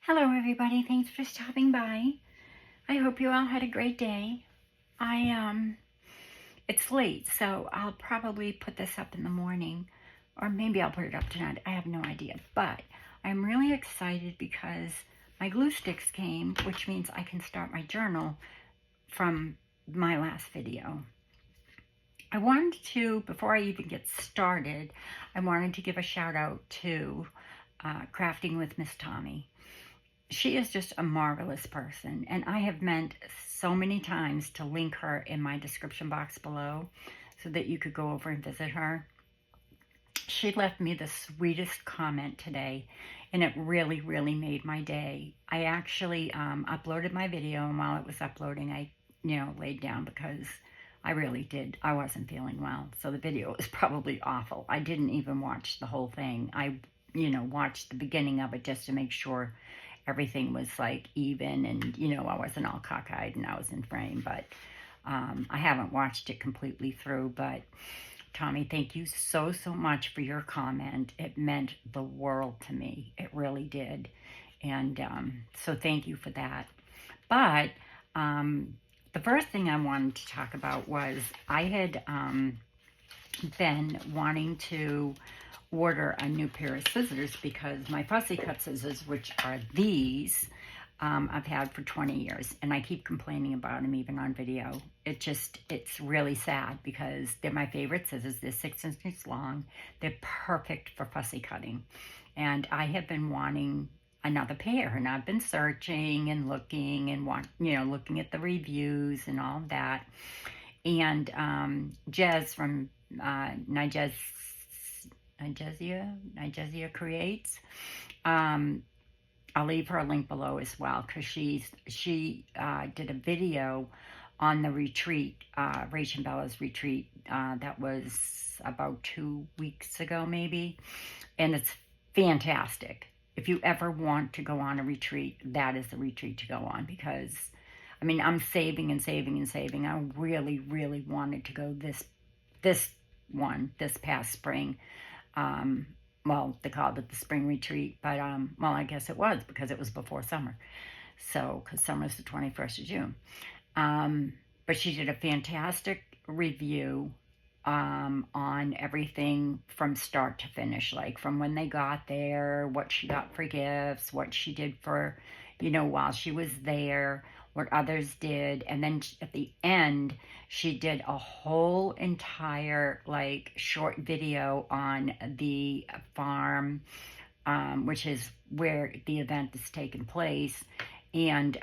Hello everybody, thanks for stopping by. I hope you all had a great day. It's late, so I'll probably put this up in the morning, or maybe I'll put it up tonight. I have no idea, but I'm really excited because my glue sticks came, which means I can start my journal from my last video. I wanted to, before I even get started, I wanted to give a shout out to Crafting with Miss Tommy. She is just a marvelous person, and I have meant so many times to link her in my description box below so that you could go over and visit her. She left me the sweetest comment today, and it really, really made my day. I actually uploaded my video, and while it was uploading, I, laid down because I really did. I wasn't feeling well, so the video was probably awful. I didn't even watch the whole thing. I, watched the beginning of it just to make sure everything was like even and, I wasn't all cockeyed and I was in frame, but I haven't watched it completely through. But Tommy, thank you so much for your comment. It meant the world to me. It really did. And so thank you for that. But the first thing I wanted to talk about was I had been wanting to order a new pair of scissors because my fussy cut scissors, which are these, I've had for 20 years, and I keep complaining about them even on video. It's really sad because they're my favorite scissors. They're 6 inches long. They're perfect for fussy cutting, and I have been wanting another pair, and I've been searching and looking and looking at the reviews and all of that. And Jez from Nigesia Creates. I'll leave her a link below as well because she did a video on the retreat, Rach and Bella's retreat, that was about 2 weeks ago maybe, and it's fantastic. If you ever want to go on a retreat, that is the retreat to go on because, I mean, I'm saving and saving and saving. I really, really wanted to go this past spring. Well, they called it the spring retreat, but, well, I guess it was because it was before summer. So, because summer is the 21st of June. But she did a fantastic review on everything from start to finish, like from when they got there, what she got for gifts, what she did for, while she was there, what others did. And then at the end, she did a whole entire like short video on the farm, which is where the event is taking place, and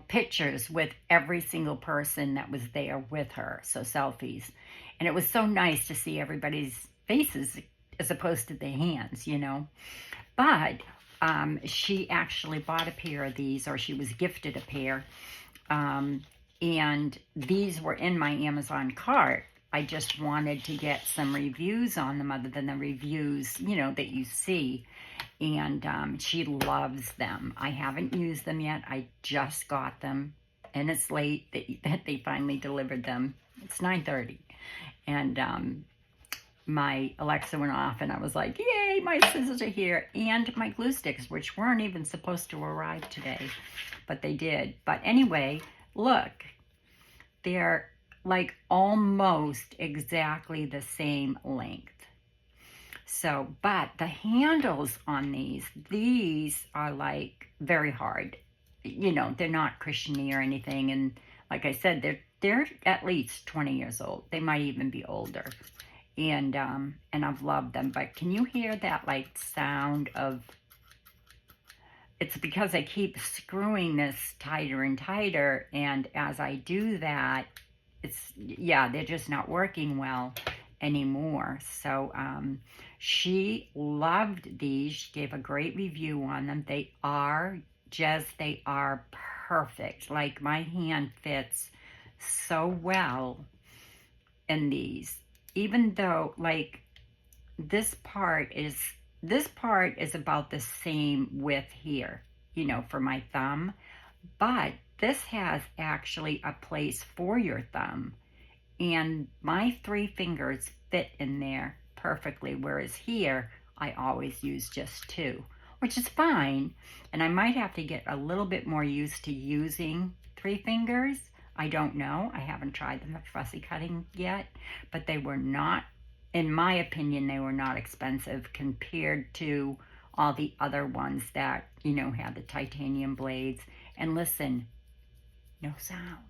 pictures with every single person that was there with her, so selfies. And it was so nice to see everybody's faces as opposed to their hands, But she actually bought a pair of these, or she was gifted a pair, and these were in my Amazon cart. I just wanted to get some reviews on them other than the reviews, that you see. And she loves them. I haven't used them yet. I just got them, and it's late that they finally delivered them. It's 9:30, and my Alexa went off, and I was like, yay, my scissors are here, and my glue sticks, which weren't even supposed to arrive today, but they did. But anyway, look, they're like almost exactly the same length. So, but the handles on these are like very hard. They're not cushiony or anything. And like I said, they're at least 20 years old. They might even be older. And I've loved them. But can you hear that like sound of, it's because I keep screwing this tighter and tighter. And as I do that, they're just not working well anymore. So she loved these. She gave a great review on them. They are perfect. Like my hand fits so well in these, even though like this part is about the same width here, for my thumb, but this has actually a place for your thumb, and my 3 fingers fit in there perfectly, whereas here I always use just 2. which is fine. And I might have to get a little bit more used to using 3 fingers. I don't know. I haven't tried them at fussy cutting yet, but they were not, in my opinion, they were not expensive compared to all the other ones that, you know, had the titanium blades. And listen, no sound.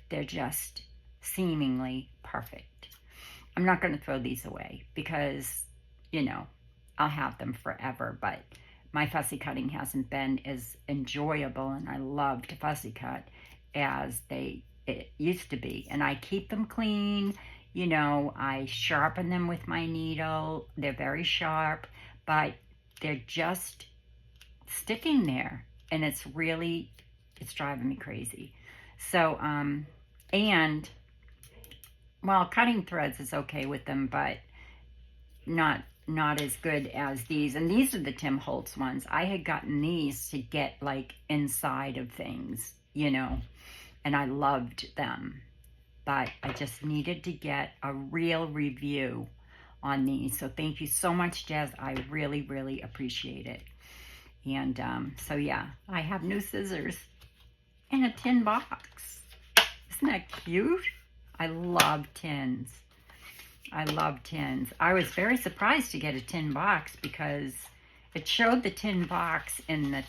They're just seemingly perfect. I'm not going to throw these away because, you know, I'll have them forever, but my fussy cutting hasn't been as enjoyable, and I love to fussy cut as it used to be. And I keep them clean, you know, I sharpen them with my needle. They're very sharp, but they're just sticking there, and it's driving me crazy. So, and, well, cutting threads is okay with them, but not as good as these. And these are the Tim Holtz ones. I had gotten these to get like inside of things, you know, and I loved them. But I just needed to get a real review on these. So thank you so much, Jazz. I really, really appreciate it. And so yeah, I have new scissors in a tin box. Isn't that cute? I love tins. I love tins. I was very surprised to get a tin box because it showed the tin box in the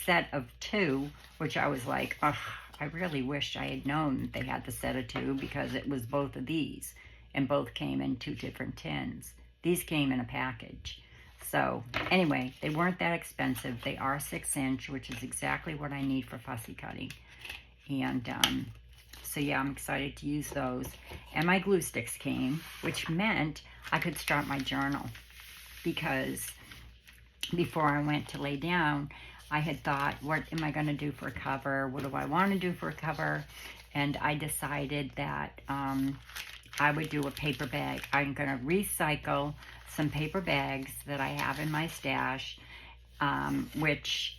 set of 2, which I was like, ugh, I really wish I had known that they had the set of 2 because it was both of these, and both came in 2 different tins. These came in a package. So anyway, they weren't that expensive. They are 6-inch, which is exactly what I need for fussy cutting. And so yeah, I'm excited to use those. And my glue sticks came, which meant I could start my journal, because before I went to lay down, I had thought, what am I going to do for a cover? What do I want to do for a cover? And I decided that I would do a paper bag. I'm going to recycle some paper bags that I have in my stash, which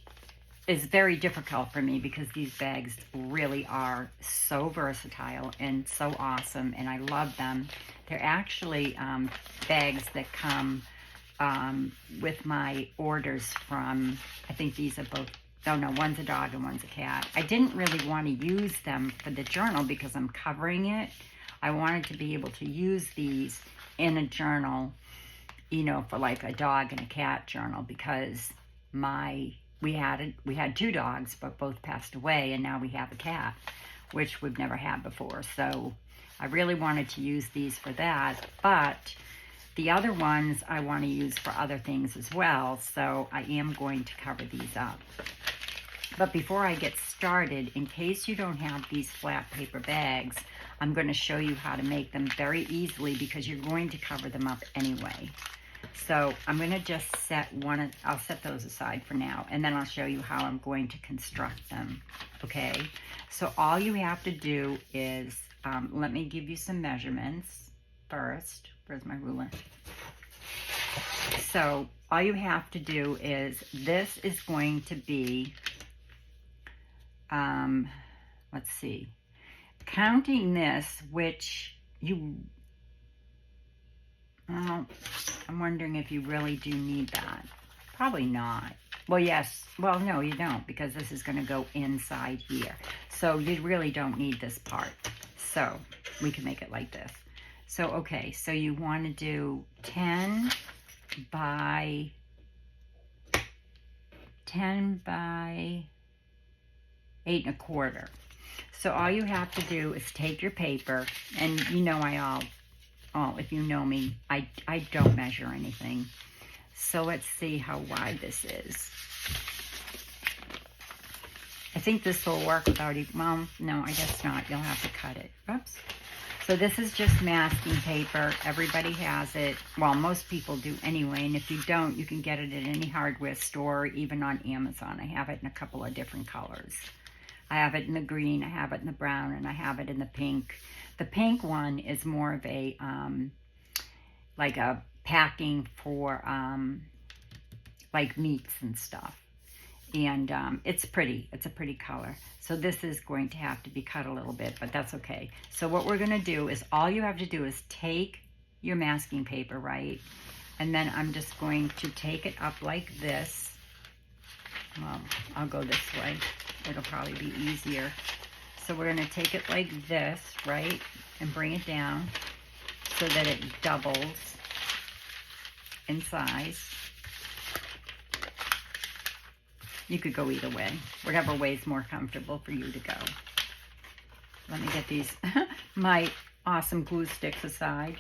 is very difficult for me because these bags really are so versatile and so awesome, and I love them. They're actually bags that come with my orders from, I think these are both, oh no, one's a dog and one's a cat. I didn't really want to use them for the journal because I'm covering it. I wanted to be able to use these in a journal, you know, for like a dog and a cat journal, because we had 2 dogs, but both passed away, and now we have a cat, which we've never had before. So I really wanted to use these for that, but the other ones I want to use for other things as well, so I am going to cover these up. But before I get started, in case you don't have these flat paper bags, I'm going to show you how to make them very easily because you're going to cover them up anyway. So I'm going to just I'll set those aside for now, and then I'll show you how I'm going to construct them, okay? So all you have to do is, let me give you some measurements first. Where's my ruler? So all you have to do is, this is going to be, let's see, counting this, which well, I'm wondering if you really do need that. Probably not. Well, yes. Well, no, you don't, because this is going to go inside here. So you really don't need this part. So we can make it like this. So, okay, so you want to do 10 by 8.25. So all you have to do is take your paper, and you know if you know me, I don't measure anything. So let's see how wide this is. I think this will work without even, well, no, I guess not. You'll have to cut it. Oops. So this is just masking paper. Everybody has it. Well, most people do anyway. And if you don't, you can get it at any hardware store, even on Amazon. I have it in a couple of different colors. I have it in the green, I have it in the brown, and I have it in the pink. The pink one is more of a, like a packing for, like meats and stuff. And it's pretty. It's a pretty color. So this is going to have to be cut a little bit, but that's okay. So what we're going to do is, all you have to do is take your masking paper, right? And then I'm just going to take it up like this. Well, I'll go this way. It'll probably be easier. So we're going to take it like this, right? And bring it down so that it doubles in size. You could go either way. Whatever way is more comfortable for you to go. Let me get these, my awesome glue sticks aside.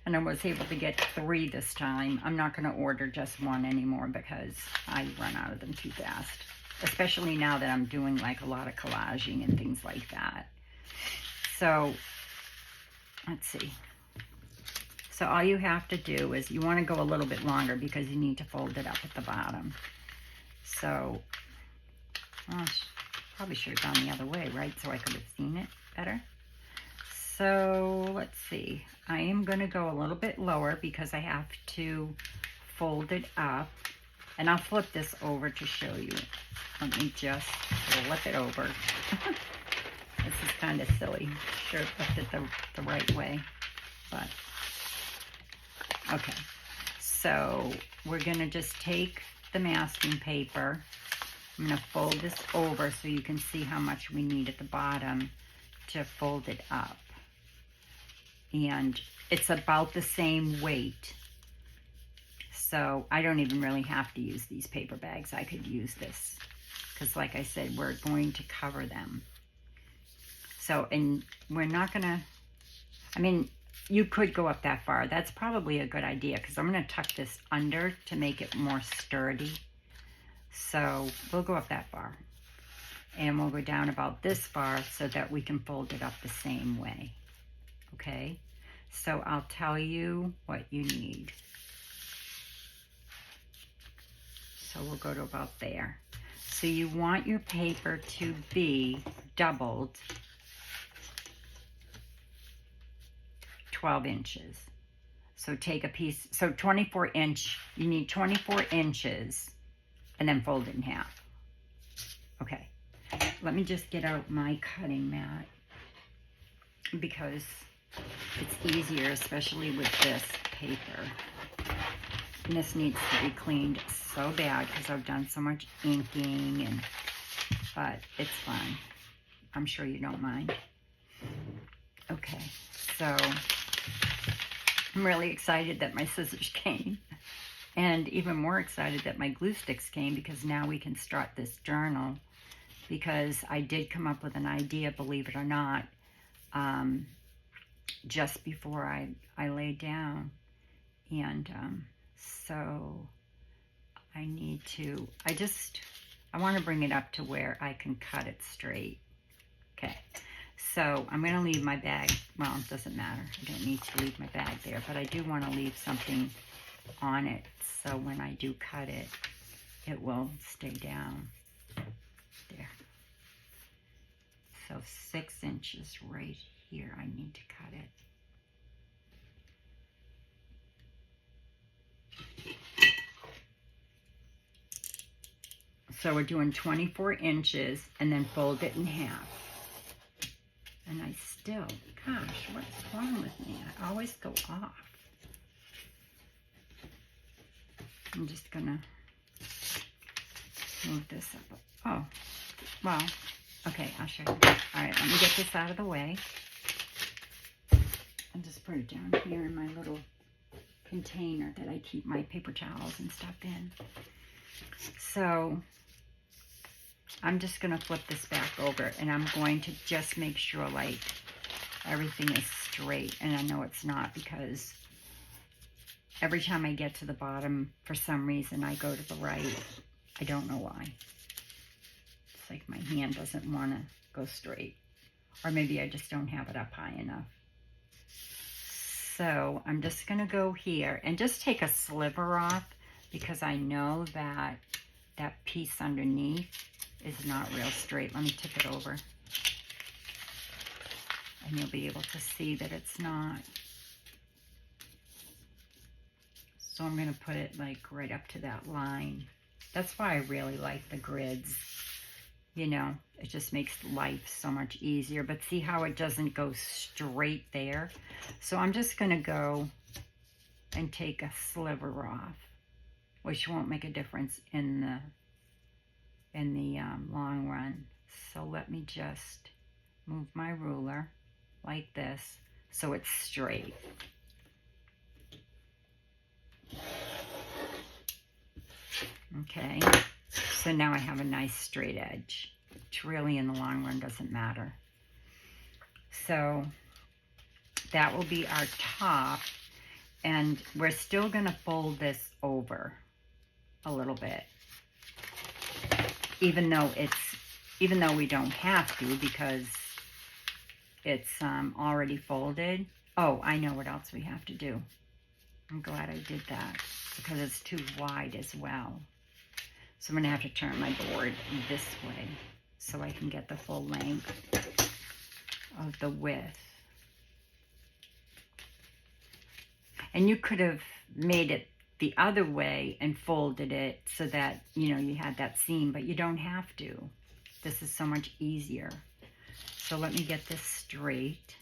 And I was able to get 3 this time. I'm not going to order just 1 anymore because I run out of them too fast. Especially now that I'm doing like a lot of collaging and things like that. So, let's see. So all you have to do is you want to go a little bit longer because you need to fold it up at the bottom. So, well, probably should have gone the other way, right? So I could have seen it better. So let's see, I am going to go a little bit lower because I have to fold it up, and I'll flip this over to show you. Let me just flip it over. This is kind of silly. Sure, flipped it the right way, but okay. So we're going to just take the masking paper. I'm going to fold this over so you can see how much we need at the bottom to fold it up. And it's about the same weight. So I don't even really have to use these paper bags. I could use this because like I said, we're going to cover them. So, and we're not gonna, I mean, you could go up that far. That's probably a good idea because I'm gonna tuck this under to make it more sturdy. So we'll go up that far. And we'll go down about this far so that we can fold it up the same way. Okay, so I'll tell you what you need. So we'll go to about there. So you want your paper to be doubled 12 inches. So take a piece, so 24 inch, you need 24 inches and then fold it in half. Okay, let me just get out my cutting mat because it's easier, especially with this paper. And this needs to be cleaned so bad because I've done so much inking, but it's fine. I'm sure you don't mind. Okay, so I'm really excited that my scissors came, and even more excited that my glue sticks came because now we can start this journal, because I did come up with an idea, believe it or not, just before I laid down. And so I need to, I want to bring it up to where I can cut it straight. Okay, so I'm going to leave my bag, well, it doesn't matter, I don't need to leave my bag there, but I do want to leave something on it so when I do cut it, it will stay down there. So 6 inches right here, I need to cut it. So we're doing 24 inches and then fold it in half. And I still, gosh, what's wrong with me? I always go off. I'm just gonna move this up. Oh, well, okay, I'll show you. All right, let me get this out of the way. I'll just put it down here in my little container that I keep my paper towels and stuff in. So I'm just going to flip this back over, and I'm going to just make sure like everything is straight, and I know it's not because every time I get to the bottom, for some reason, I go to the right. I don't know why. It's like my hand doesn't want to go straight, or maybe I just don't have it up high enough. So I'm just going to go here and just take a sliver off because I know that that piece underneath is not real straight. Let me tip it over and you'll be able to see that it's not. So I'm going to put it like right up to that line. That's why I really like the grids. You know, it just makes life so much easier. But see how it doesn't go straight there? So I'm just going to go and take a sliver off, which won't make a difference in the long run. So let me just move my ruler like this so it's straight. Okay, so now I have a nice straight edge, which really in the long run doesn't matter. So that will be our top, and we're still going to fold this over a little bit, even though we don't have to, because it's already folded. Oh, I know what else we have to do. I'm glad I did that, because it's too wide as well. So I'm going to have to turn my board this way so I can get the full length of the width. And you could have made it the other way and folded it so that, you know, you had that seam, but you don't have to. This is so much easier. So let me get this straight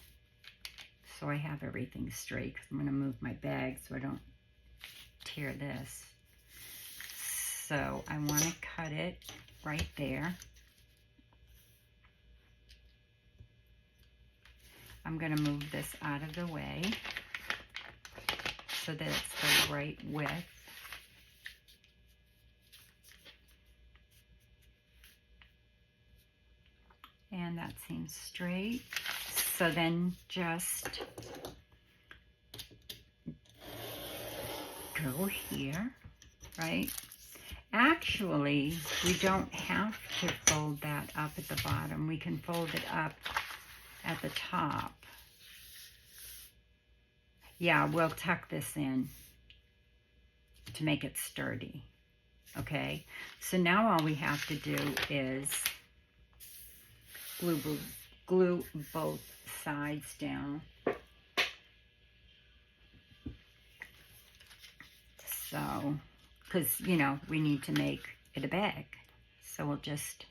so I have everything straight, because I'm going to move my bag so I don't tear this. So I want to cut it right there. I'm going to move this out of the way so that it's the right width. And that seems straight. So then just go here, right? Actually, we don't have to fold that up at the bottom. We can fold it up at the top. Yeah, we'll tuck this in to make it sturdy. Okay, so now all we have to do is glue both sides down. So, because, you know, we need to make it a bag. So we'll just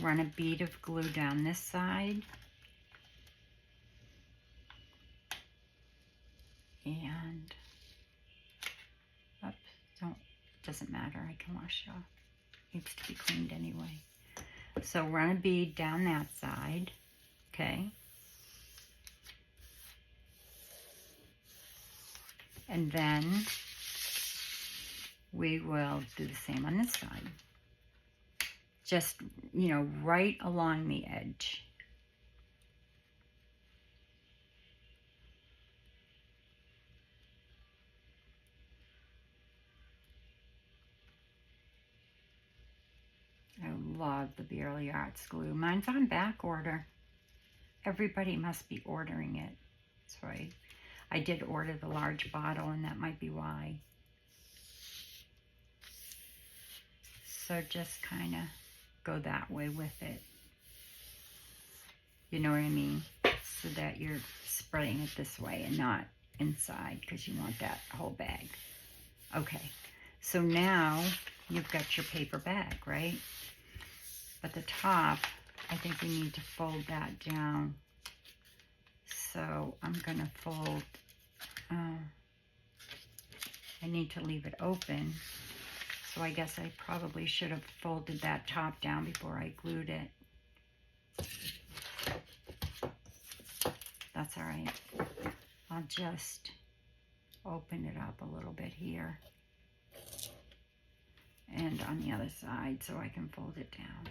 run a bead of glue down this side. And, oops, doesn't matter, I can wash it off. Needs to be cleaned anyway. So run a bead down that side, okay? And then we will do the same on this side. Just, you know, right along the edge. I love the Beerly Arts glue. Mine's on back order. Everybody must be ordering it. That's right. I did order the large bottle, and that might be why. So just kind of go that way with it. You know what I mean? So that you're spreading it this way and not inside, because you want that whole bag. Okay, so now you've got your paper bag, right? But the top, I think we need to fold that down. So I'm going to fold, I need to leave it open. So I guess I probably should have folded that top down before I glued it. That's all right. I'll just open it up a little bit here. And on the other side so I can fold it down.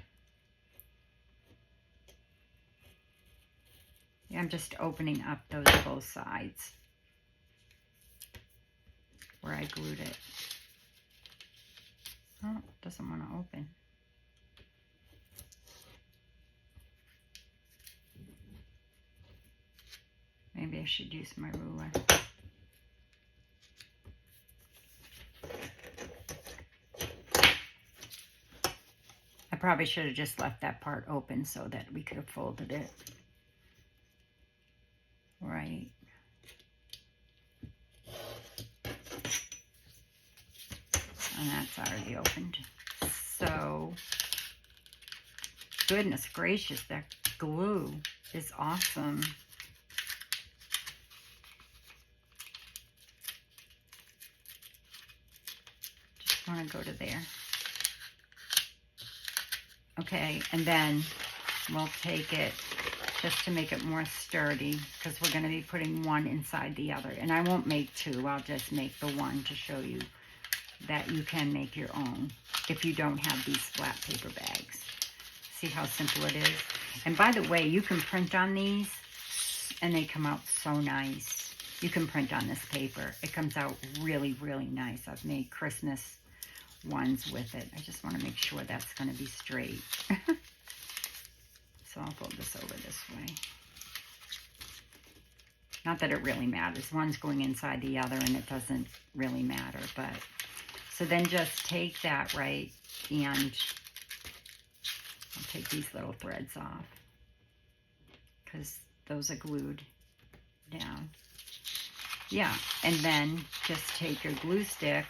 Yeah, I'm just opening up those both sides where I glued it. Oh, it doesn't want to open. Maybe I should use my ruler. I probably should have just left that part open so that we could have folded it. Right. And that's already opened. So, goodness gracious, that glue is awesome. want to go to there. Okay, and then we'll take it just to make it more sturdy, because we're going to be putting one inside the other. And I won't make two, I'll just make the one to show you that you can make your own if you don't have these flat paper bags. See how simple it is? And by the way, you can print on these and they come out so nice. You can print on this paper. It comes out really, really nice. I've made Christmas ones with it. I just want to make sure that's going to be straight. So I'll fold this over this way. Not that it really matters. One's going inside the other and it doesn't really matter. But so then just take that, right, and I'll take these little threads off because those are glued down. Yeah, and then just take your glue stick,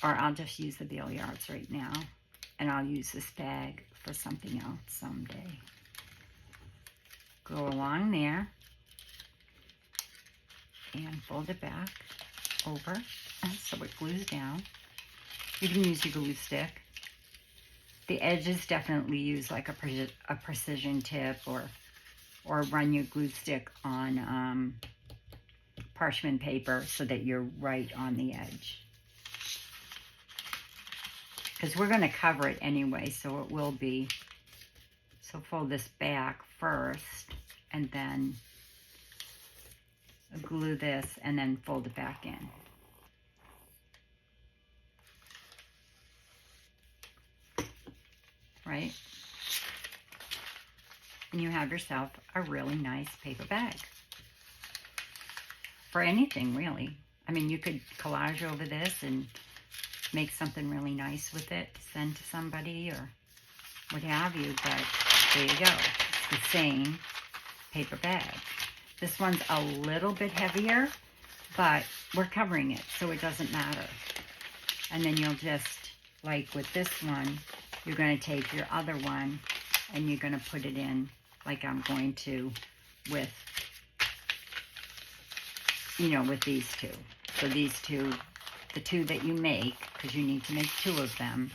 or I'll just use the Bail Yards right now, and I'll use this bag for something else someday. Go along there and fold it back over so it glues down. You can use your glue stick. The edges definitely use like a precision tip, or run your glue stick on parchment paper so that you're right on the edge. Because we're going to cover it anyway, so it will be. So fold this back first, and then glue this, and then fold it back in. Right? And you have yourself a really nice paper bag. For anything, really. I mean, you could collage over this and make something really nice with it to send to somebody or what have you, but there you go. It's the same paper bag. This one's a little bit heavier, but we're covering it, so it doesn't matter. And then you'll just, like with this one, you're going to take your other one and you're going to put it in like I'm going to with, you know, with these two. So these two, the two that you make, because you need to make two of them.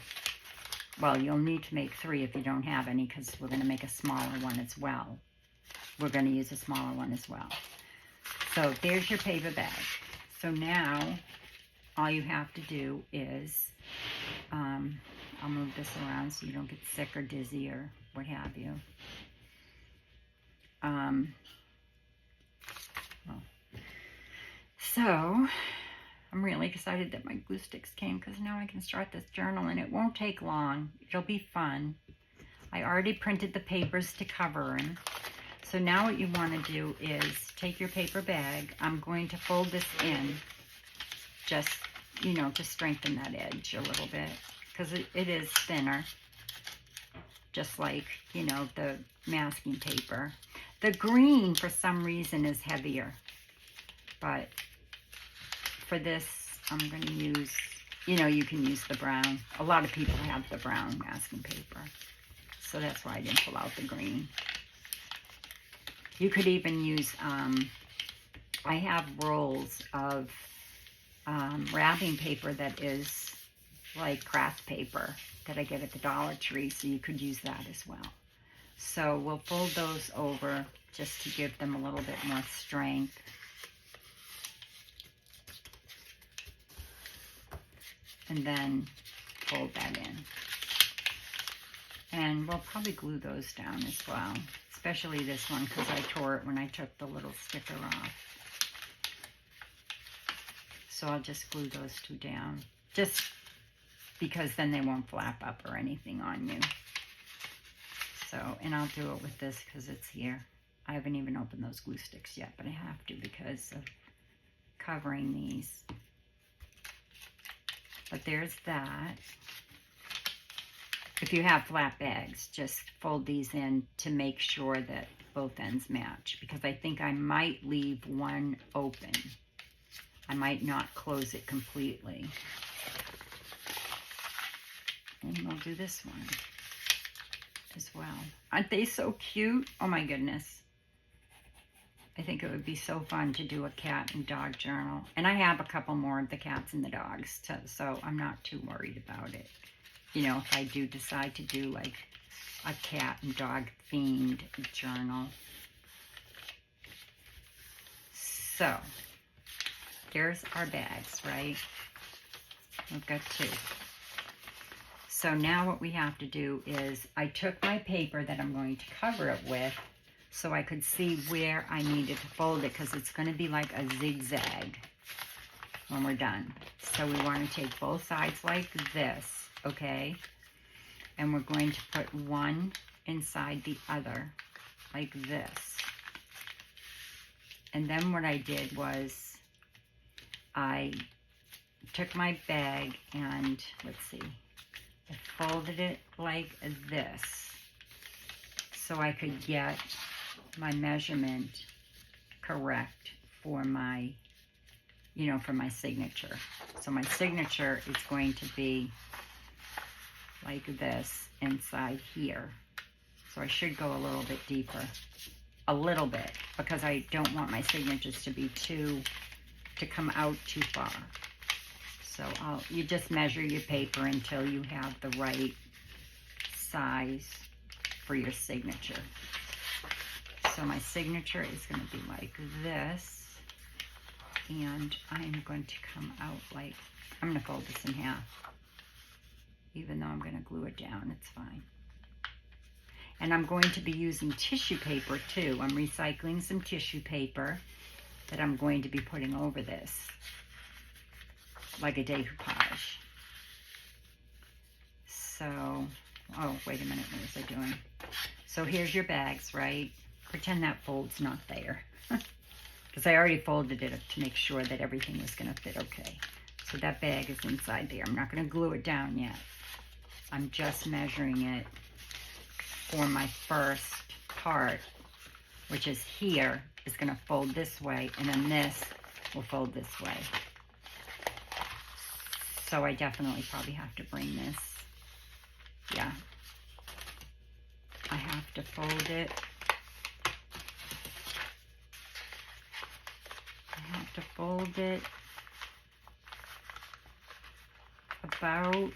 Well, you'll need to make three if you don't have any, because we're going to make a smaller one as well. We're going to use a smaller one as well. So there's your paper bag. So now all you have to do is, I'll move this around so you don't get sick or dizzy or what have you. So I'm really excited that my glue sticks came, because now I can start this journal and it won't take long. It'll be fun. I already printed the papers to cover them. So now what you want to do is take your paper bag. I'm going to fold this in just, you know, to strengthen that edge a little bit, because it is thinner, just like, you know, the masking paper. The green, for some reason, is heavier, but for this, I'm going to use, you know, you can use the brown. A lot of people have the brown masking paper, so that's why I didn't pull out the green. You could even use, I have rolls of wrapping paper that is like craft paper that I get at the Dollar Tree, so you could use that as well. So we'll fold those over just to give them a little bit more strength. And then fold that in. And we'll probably glue those down as well, especially this one, because I tore it when I took the little sticker off. So I'll just glue those two down, just because then they won't flap up or anything on you. So, and I'll do it with this because it's here. I haven't even opened those glue sticks yet, but I have to because of covering these. But there's that. If you have flat bags, just fold these in to make sure that both ends match, because I think I might leave one open. I might not close it completely. And we'll do this one as well. Aren't they so cute? Oh my goodness. I think it would be so fun to do a cat and dog journal. And I have a couple more of the cats and the dogs, so I'm not too worried about it. You know, if I do decide to do like a cat and dog themed journal. So, here's our bags, right? We've got 2. So now what we have to do is, I took my paper that I'm going to cover it with so I could see where I needed to fold it, because it's going to be like a zigzag when we're done. So we want to take both sides like this, okay? And we're going to put one inside the other like this. And then what I did was I took my bag and, let's see, I folded it like this so I could get my measurement correct for my, you know, for my signature. So my signature is going to be like this inside here. So I should go a little bit deeper, a little bit, because I don't want my signatures to be to come out too far. So you just measure your paper until you have the right size for your signature. So my signature is going to be like this, and I'm going to come out like, I'm going to fold this in half. Even though I'm going to glue it down, it's fine. And I'm going to be using tissue paper too. I'm recycling some tissue paper that I'm going to be putting over this, like a decoupage. So, oh, wait a minute, what was I doing? So here's your bags, right? Pretend that fold's not there, because I already folded it to make sure that everything was going to fit okay. So that bag is inside there. I'm not going to glue it down yet. I'm just measuring it for my first part, which is here, is going to fold this way, and then this will fold this way. So I definitely probably have to bring this. Yeah. I have to fold it. I have to fold it about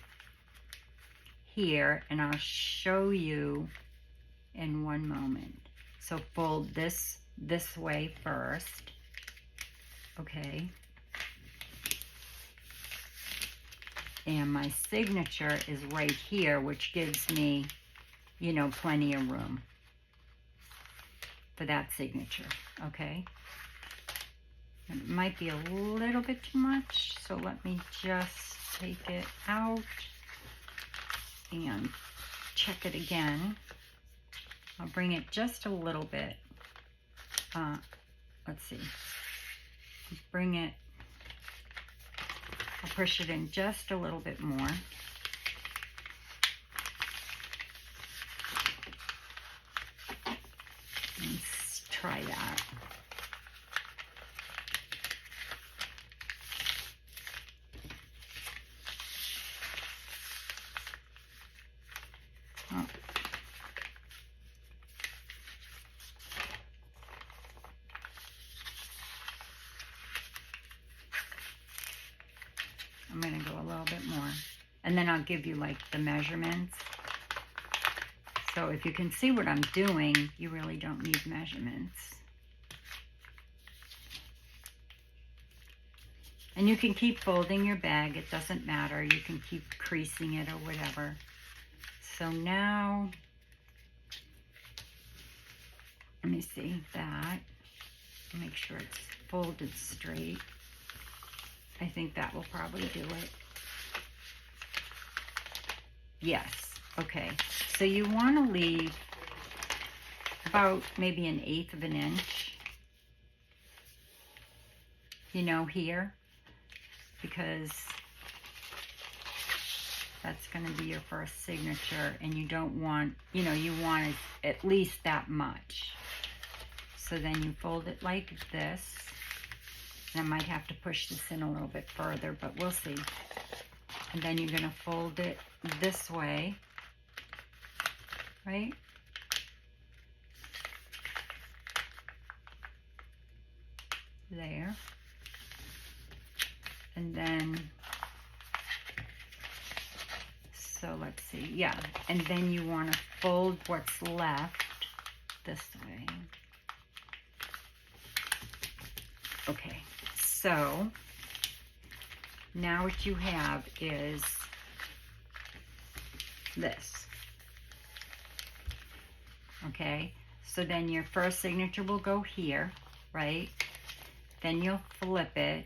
here, and I'll show you in one moment. So fold this way first, okay? And my signature is right here, which gives me, you know, plenty of room for that signature, okay? It might be a little bit too much, so let me just take it out and check it again. I'll bring it just a little bit. Let's see. Bring it. I'll push it in just a little bit more. Let's try that. Oh. I'm going to go a little bit more. And then I'll give you like the measurements. So if you can see what I'm doing, you really don't need measurements. And you can keep folding your bag. It doesn't matter. You can keep creasing it or whatever. So now, let me see that. Make sure it's folded straight. I think that will probably do it. Yes, okay. So you want to leave about maybe 1/8 of an inch, you know, here, because that's going to be your first signature, and you don't want, you know, you want at least that much. So then you fold it like this. And I might have to push this in a little bit further, but we'll see. And then you're going to fold it this way, right? there. And then, so let's see, yeah. And then you want to fold what's left this way. Okay, so now what you have is this. Okay, so then your first signature will go here, right? Then you'll flip it,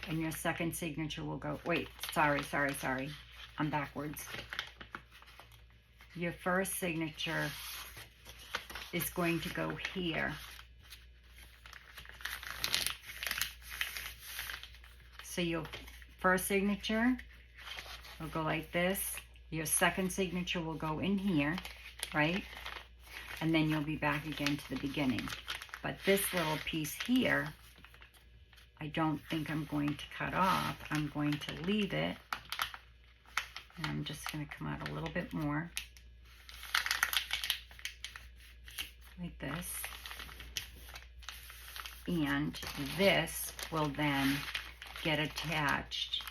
and your second signature will go, wait, sorry. I'm backwards. Your first signature is going to go here. So your first signature will go like this. Your second signature will go in here, right? And then you'll be back again to the beginning. But this little piece here, I don't think I'm going to cut off. I'm going to leave it. And I'm just going to come out a little bit more. Like this. And this will then get attached.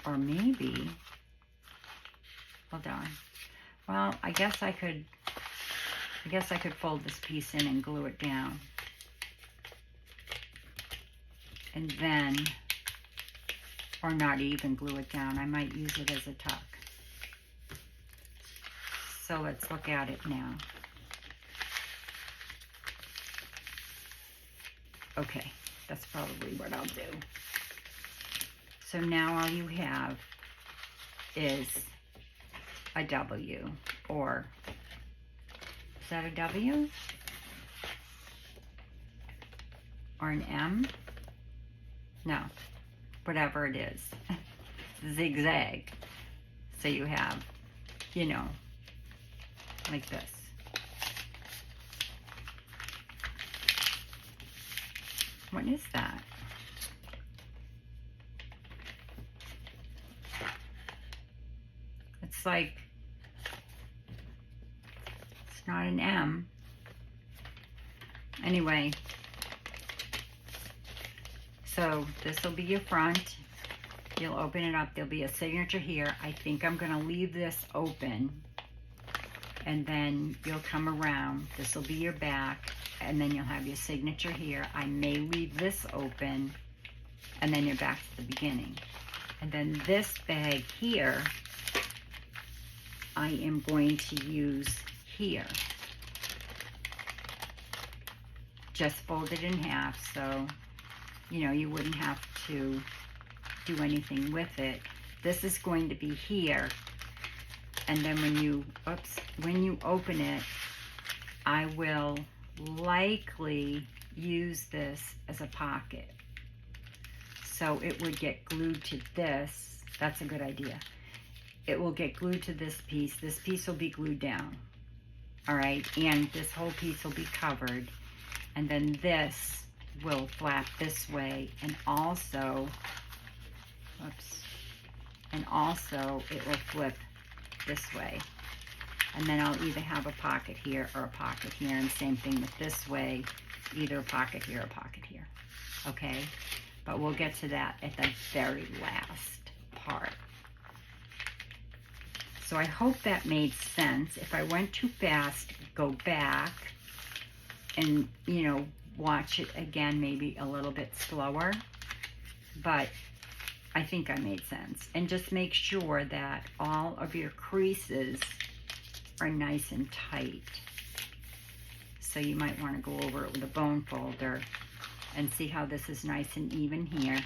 Or maybe, hold on. Well, I guess I could fold this piece in and glue it down. And then, or not even glue it down. I might use it as a tuck. So let's look at it now. Okay, that's probably what I'll do. So now all you have is a W, or is that a W? Or an M? No, whatever it is. Zigzag. So you have, you know, like this. What is that? It's like, it's not an M. Anyway, so this will be your front. You'll open it up. There'll be a signature here. I think I'm going to leave this open. And then you'll come around. This will be your back. And then you'll have your signature here. I may leave this open. And then you're back to the beginning. And then this bag here, I am going to use here. Just fold it in half so, you know, you wouldn't have to do anything with it. This is going to be here. And then when you open it, I will likely use this as a pocket. So it would get glued to this. That's a good idea. It will get glued to this piece. This piece will be glued down. All right, and this whole piece will be covered. And then this will flap this way, and also, and also it will flip this way. And then I'll either have a pocket here or a pocket here, and same thing with this way, either a pocket here or a pocket here, okay? But we'll get to that at the very last part. So I hope that made sense. If I went too fast, go back and, you know, watch it again, maybe a little bit slower. But I think I made sense. And just make sure that all of your creases are nice and tight. So you might want to go over it with a bone folder and see how this is nice and even here.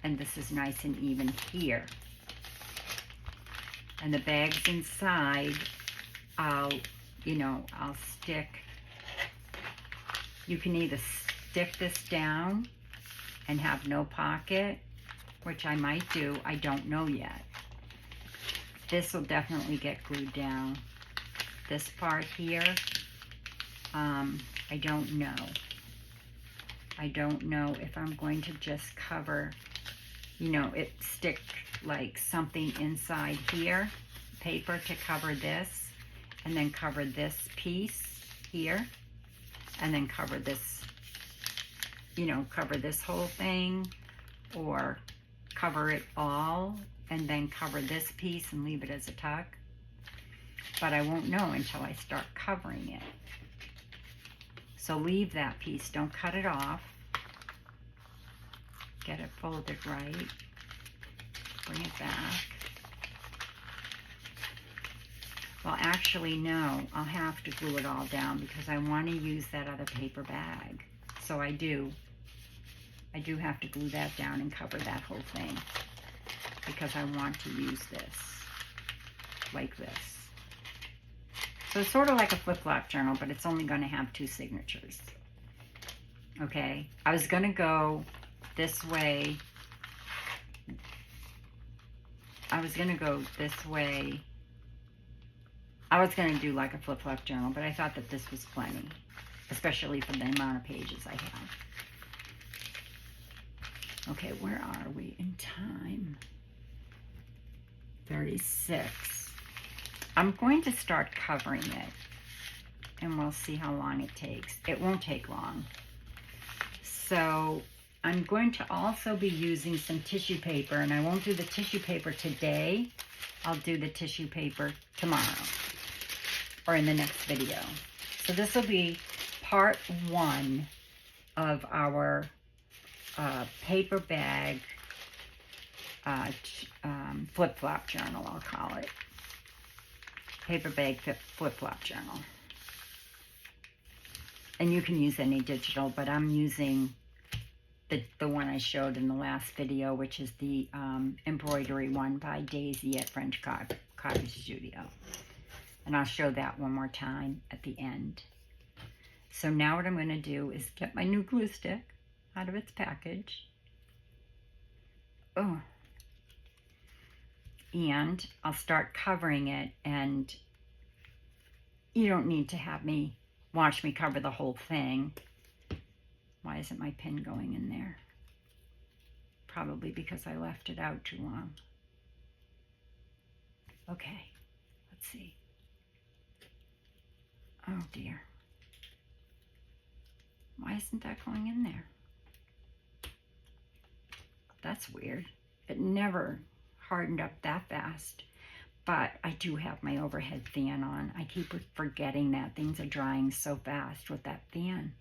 And this is nice and even here. And the bags inside, I'll stick. You can either stick this down and have no pocket, which I might do. I don't know yet. This will definitely get glued down. This part here, I don't know. I don't know if I'm going to just cover, you know, it stick like something inside here, paper to cover this, and then cover this piece here, and then cover this you know, cover this whole thing or cover it all and then cover this piece and leave it as a tuck. But I won't know until I start covering it. So leave that piece, don't cut it off. Get it folded right. Bring it back. Well, actually, no, I'll have to glue it all down because I want to use that other paper bag. So I do have to glue that down and cover that whole thing because I want to use this like this. So it's sort of like a flip-flop journal, but it's only going to have 2 signatures. Okay, I was going to go this way. I was going to go this way. I was going to do like a flip-flop journal, but I thought that this was plenty, especially for the amount of pages I have. Okay, where are we in time? 36. I'm going to start covering it, and we'll see how long it takes. It won't take long. So I'm going to also be using some tissue paper, and I won't do the tissue paper today. I'll do the tissue paper tomorrow or in the next video. So this will be part 1 of our paper bag flip-flop journal, I'll call it. Paper bag flip-flop journal. And you can use any digital, but I'm using the one I showed in the last video, which is the embroidery one by Daisy at French Cottage Studio. And I'll show that one more time at the end. So now what I'm going to do is get my new glue stick out of its package. Oh. And I'll start covering it, and you don't need to have me watch me cover the whole thing. Why isn't my pin going in there? Probably because I left it out too long. Okay, let's see. Oh dear. Why isn't that going in there? That's weird. It never hardened up that fast. But I do have my overhead fan on. I keep forgetting that things are drying so fast with that fan.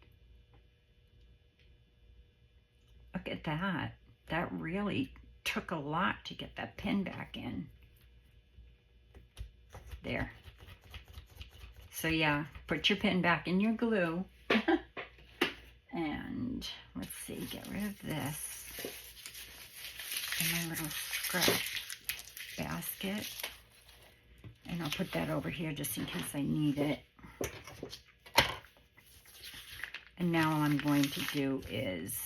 Look at that. That really took a lot to get that pin back in. There. So yeah, put your pin back in your glue. And let's see, get rid of this in my little scrap basket. And I'll put that over here just in case I need it. And now all I'm going to do is,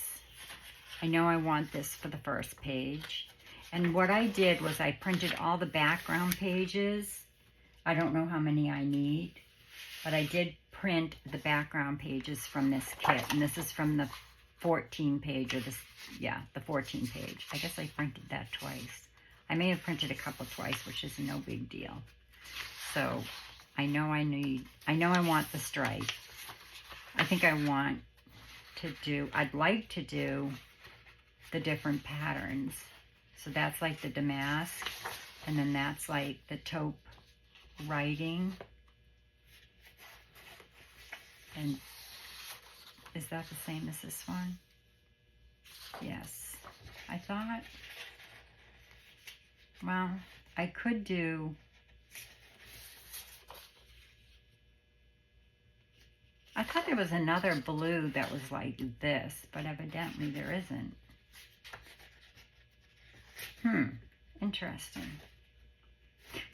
I know I want this for the first page. And what I did was I printed all the background pages. I don't know how many I need, but I did print the background pages from this kit. And this is from the 14 page, or this, yeah, the 14 page. I guess I printed that twice. I may have printed a couple twice, which is no big deal. So I know I want the stripe. I think I want to do, I'd like to do the different patterns. So that's like the damask, and then that's like the taupe writing. And is that the same as this one? Yes. I thought, well, I could do, I thought there was another blue that was like this, but evidently there isn't. Interesting.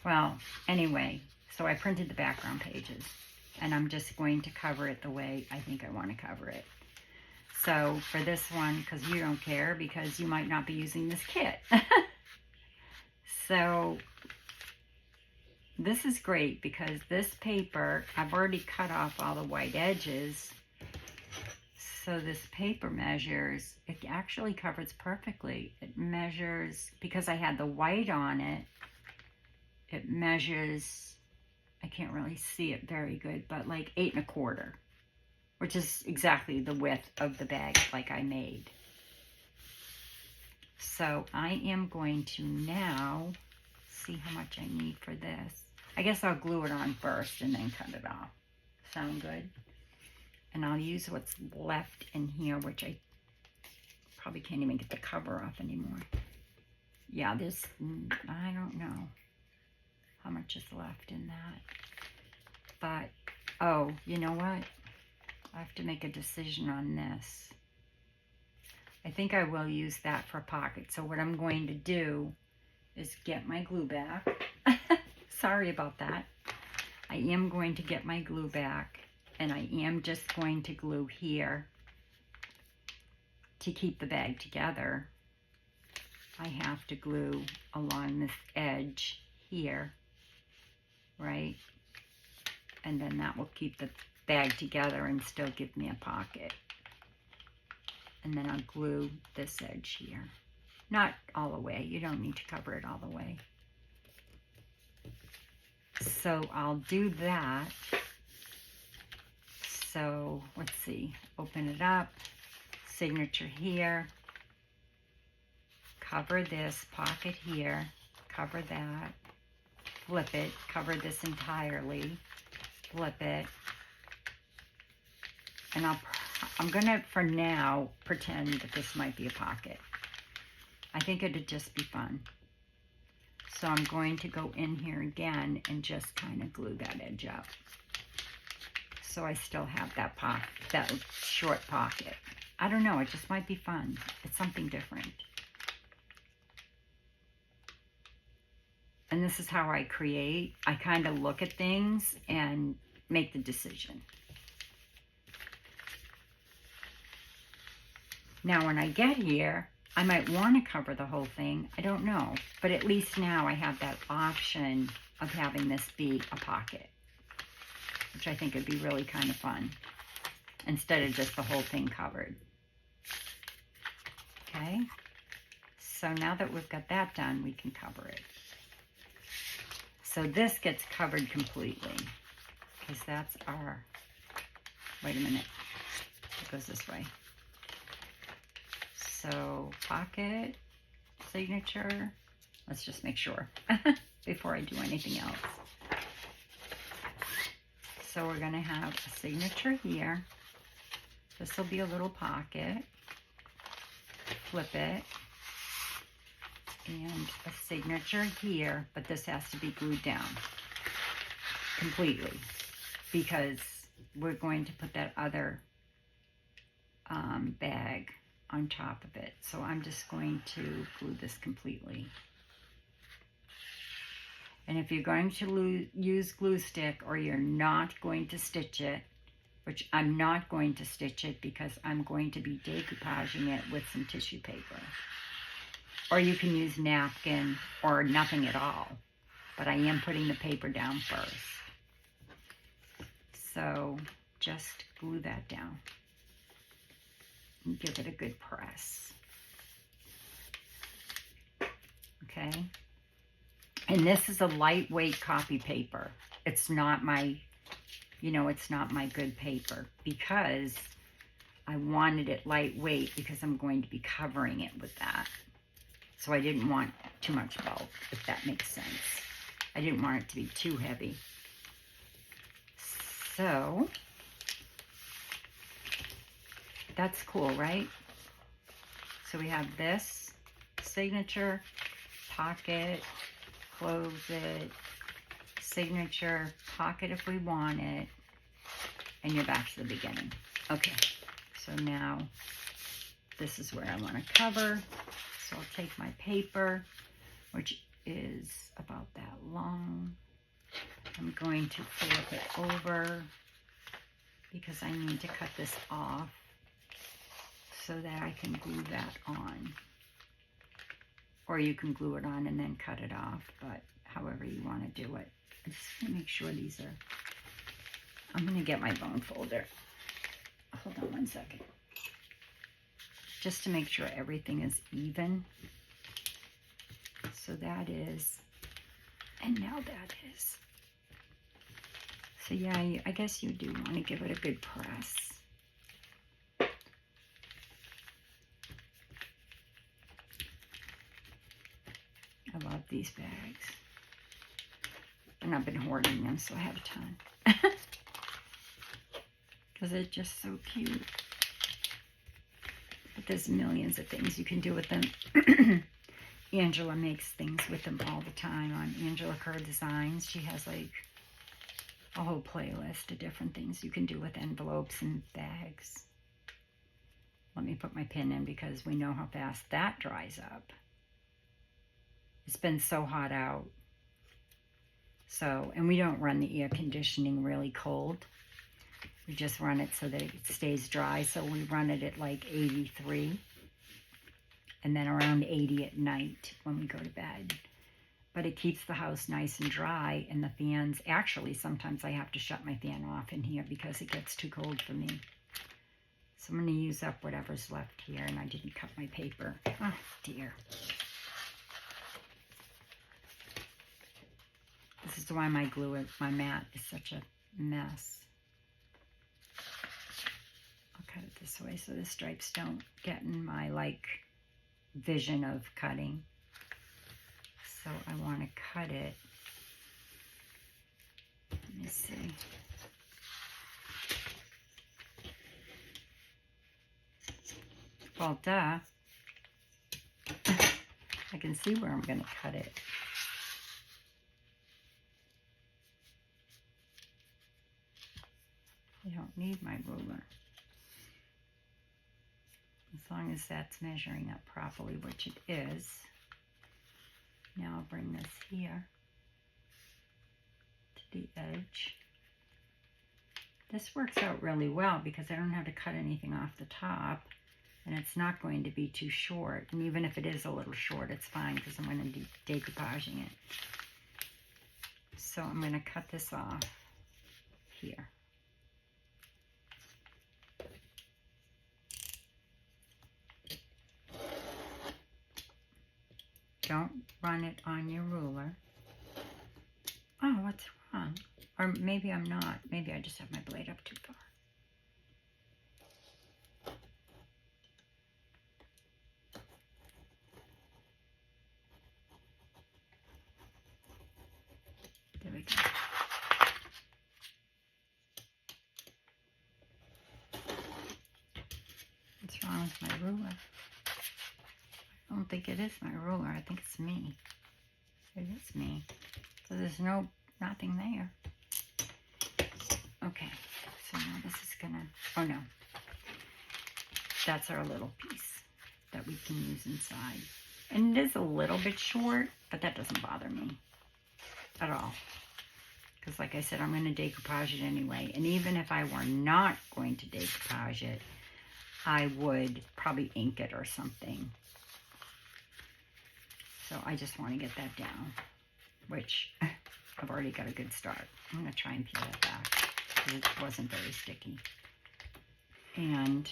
Well, anyway, so I printed the background pages, and I'm just going to cover it the way I think I want to cover it. So for this one, because you don't care, because you might not be using this kit. So this is great because this paper, I've already cut off all the white edges. So this paper measures, it actually covers perfectly. It measures, because I had the white on it, it measures, I can't really see it very good, but like 8 1/4. which is exactly the width of the bag like I made. So I am going to now see how much I need for this. I guess I'll glue it on first and then cut it off. Sound good? And I'll use what's left in here, which I probably can't even get the cover off anymore. Yeah, this, I don't know how much is left in that. But, oh, you know what? I have to make a decision on this. I think I will use that for a pocket. So what I'm going to do is get my glue back. Sorry about that. I am going to get my glue back, and I am just going to glue here to keep the bag together. I have to glue along this edge here, right? And then that will keep the bag together and still give me a pocket. And then I'll glue this edge here. Not all the way. You don't need to cover it all the way. So I'll do that. So let's see. Open it up. Signature here. Cover this. Pocket here. Cover that. Flip it. Cover this entirely. Flip it. And I'm gonna, for now, pretend that this might be a pocket. I think it'd just be fun. So I'm going to go in here again and just kind of glue that edge up. So I still have that that short pocket. I don't know, it just might be fun. It's something different. And this is how I create. I kind of look at things and make the decision. Now when I get here, I might want to cover the whole thing. I don't know. But at least now I have that option of having this be a pocket, which I think would be really kind of fun, instead of just the whole thing covered. Okay? So now that we've got that done, we can cover it. So this gets covered completely, because that's our, wait a minute, it goes this way. So pocket, signature, let's just make sure before I do anything else. So we're gonna have a signature here. This will be a little pocket. Flip it. And a signature here, but this has to be glued down completely because we're going to put that other bag on top of it. So I'm just going to glue this completely. And if you're going to use glue stick, or you're not going to stitch it, which I'm not going to stitch it because I'm going to be decoupaging it with some tissue paper. Or you can use napkin or nothing at all. But I am putting the paper down first. So just glue that down. And give it a good press. Okay? And this is a lightweight copy paper. It's not my, it's not my good paper, because I wanted it lightweight because I'm going to be covering it with that. So I didn't want too much bulk, if that makes sense. I didn't want it to be too heavy. So that's cool, right? So we have this signature, pocket, close it, signature, pocket if we want it, and you're back to the beginning. Okay, so now this is where I want to cover. So I'll take my paper, which is about that long. I'm going to flip it over because I need to cut this off so that I can glue that on. Or you can glue it on and then cut it off, but however you want to do it. I just want to make sure these are, I'm going to get my bone folder. Hold on one second. Just to make sure everything is even. So that is, and now that is. So yeah, I guess you do want to give it a good press. love these bags. And I've been hoarding them, so I have a ton. Because they're just so cute. But there's millions of things you can do with them. Angela makes things with them all the time on Angela Kerr Designs. She has like a whole playlist of different things you can do with envelopes and bags. Let me put my pin in because we know how fast that dries up. It's been so hot out. So, and we don't run the air conditioning really cold. We just run it so that it stays dry. So we run it at like 83 and then around 80 at night when we go to bed. But it keeps the house nice and dry, and the fans, actually sometimes I have to shut my fan off in here because it gets too cold for me. So I'm going to use up whatever's left here, and I didn't cut my paper. Oh dear. This is why my mat is such a mess. I'll cut it this way so the stripes don't get in my like vision of cutting. So I want to cut it. Let me see. Well, duh. I can see where I'm going to cut it. I don't need my ruler. As long as that's measuring up properly, which it is. Now I'll bring this here to the edge. This works out really well because I don't have to cut anything off the top, and it's not going to be too short. And even if it is a little short, it's fine because I'm going to be decoupaging it. So I'm going to cut this off here. Don't run it on your ruler. Oh, what's wrong? Or maybe I'm not. Maybe I just have my blade up too far. There we go. What's wrong with my ruler? I don't think it is my ruler. I think it's me. It is me. So there's nothing there. Okay. So now this is gonna, oh no. That's our little piece that we can use inside. And it is a little bit short, but that doesn't bother me at all. Because like I said, I'm going to decoupage it anyway. And even if I were not going to decoupage it, I would probably ink it or something. So I just want to get that down, which I've already got a good start. I'm going to try and peel it back because it wasn't very sticky. And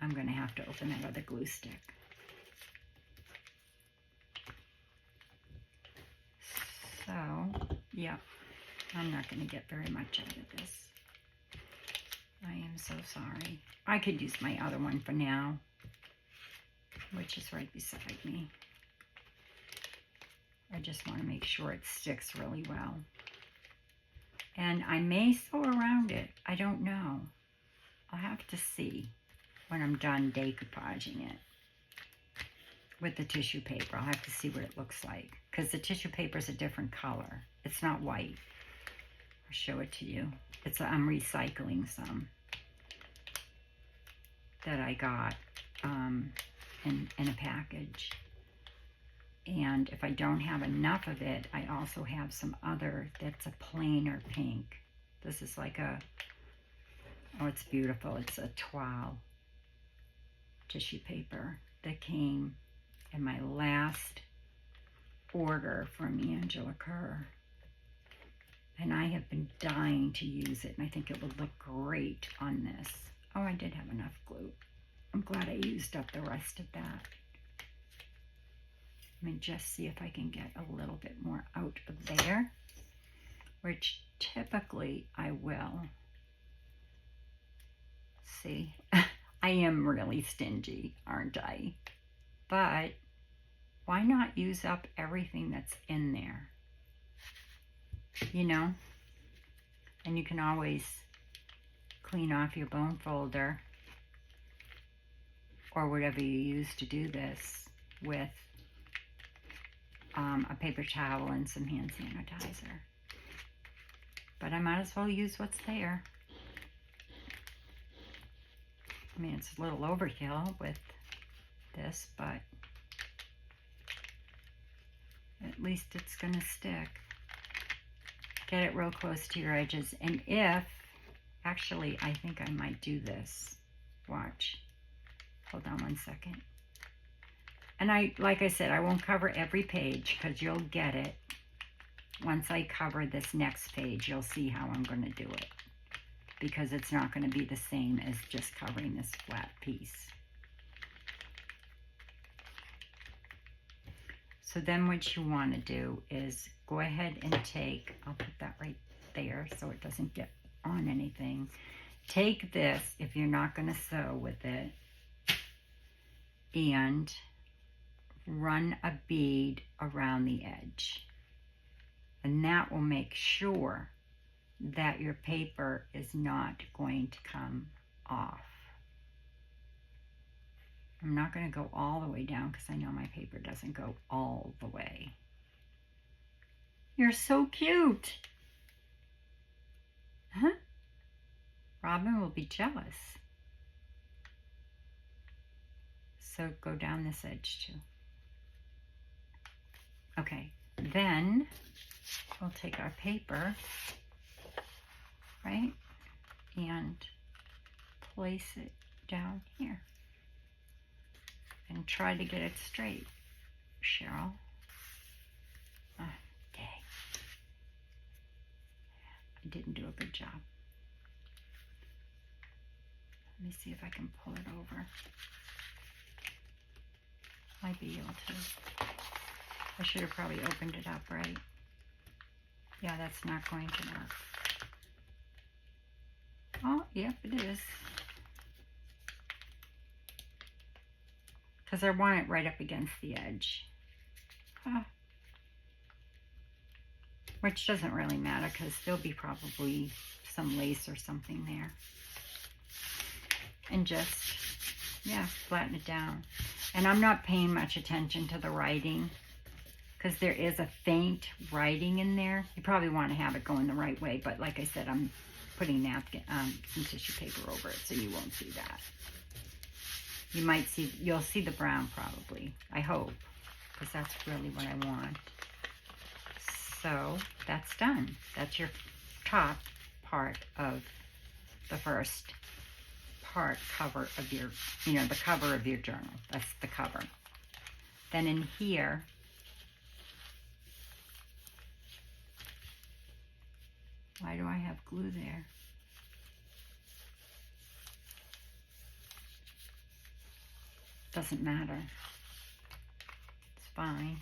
I'm going to have to open that other glue stick. So, yeah, I'm not going to get very much out of this. I am so sorry. I could use my other one for now, which is right beside me. I just want to make sure it sticks really well. And I may sew around it. I don't know. I'll have to see when I'm done decoupaging it with the tissue paper. I'll have to see what it looks like because the tissue paper is a different color. It's not white. I'll show it to you. I'm recycling some that I got in a package. And if I don't have enough of it, I also have some other that's a plainer pink. This is like a, oh, it's beautiful. It's a toile tissue paper that came in my last order from Angela Kerr. And I have been dying to use it, and I think it would look great on this. Oh, I did have enough glue. I'm glad I used up the rest of that. Let me just see if I can get a little bit more out of there, which typically I will. See, I am really stingy, aren't I? But why not use up everything that's in there? You know? And you can always clean off your bone folder or whatever you use to do this with a paper towel and some hand sanitizer. But I might as well use what's there. I mean, it's a little overkill with this, but at least it's gonna stick. Get it real close to your edges. And actually, I think I might do this. Watch. Hold on one second. And like I said, I won't cover every page because you'll get it. Once I cover this next page, you'll see how I'm going to do it. Because it's not going to be the same as just covering this flat piece. So then what you want to do is go ahead and take, I'll put that right there so it doesn't get on anything. Take this, if you're not going to sew with it, and run a bead around the edge. And that will make sure that your paper is not going to come off. I'm not going to go all the way down because I know my paper doesn't go all the way. You're so cute. Huh? Robin will be jealous. So go down this edge too. Okay, then we'll take our paper, right, and place it down here. And try to get it straight, Cheryl. Okay. I didn't do a good job. Let me see if I can pull it over. Might be able to. I should have probably opened it up, right? Yeah, that's not going to work. Oh, yep, it is. Because I want it right up against the edge. Which doesn't really matter because there'll be probably some lace or something there. And just, yeah, flatten it down. And I'm not paying much attention to the writing because there is a faint writing in there. You probably want to have it going the right way, but like I said, I'm putting napkin, some tissue paper over it so you won't see that. You might see, you'll see the brown probably, I hope, because that's really what I want. So that's done. That's your top part of the first part cover of your, the cover of your journal. That's the cover. Then in here, why do I have glue there? Doesn't matter. It's fine.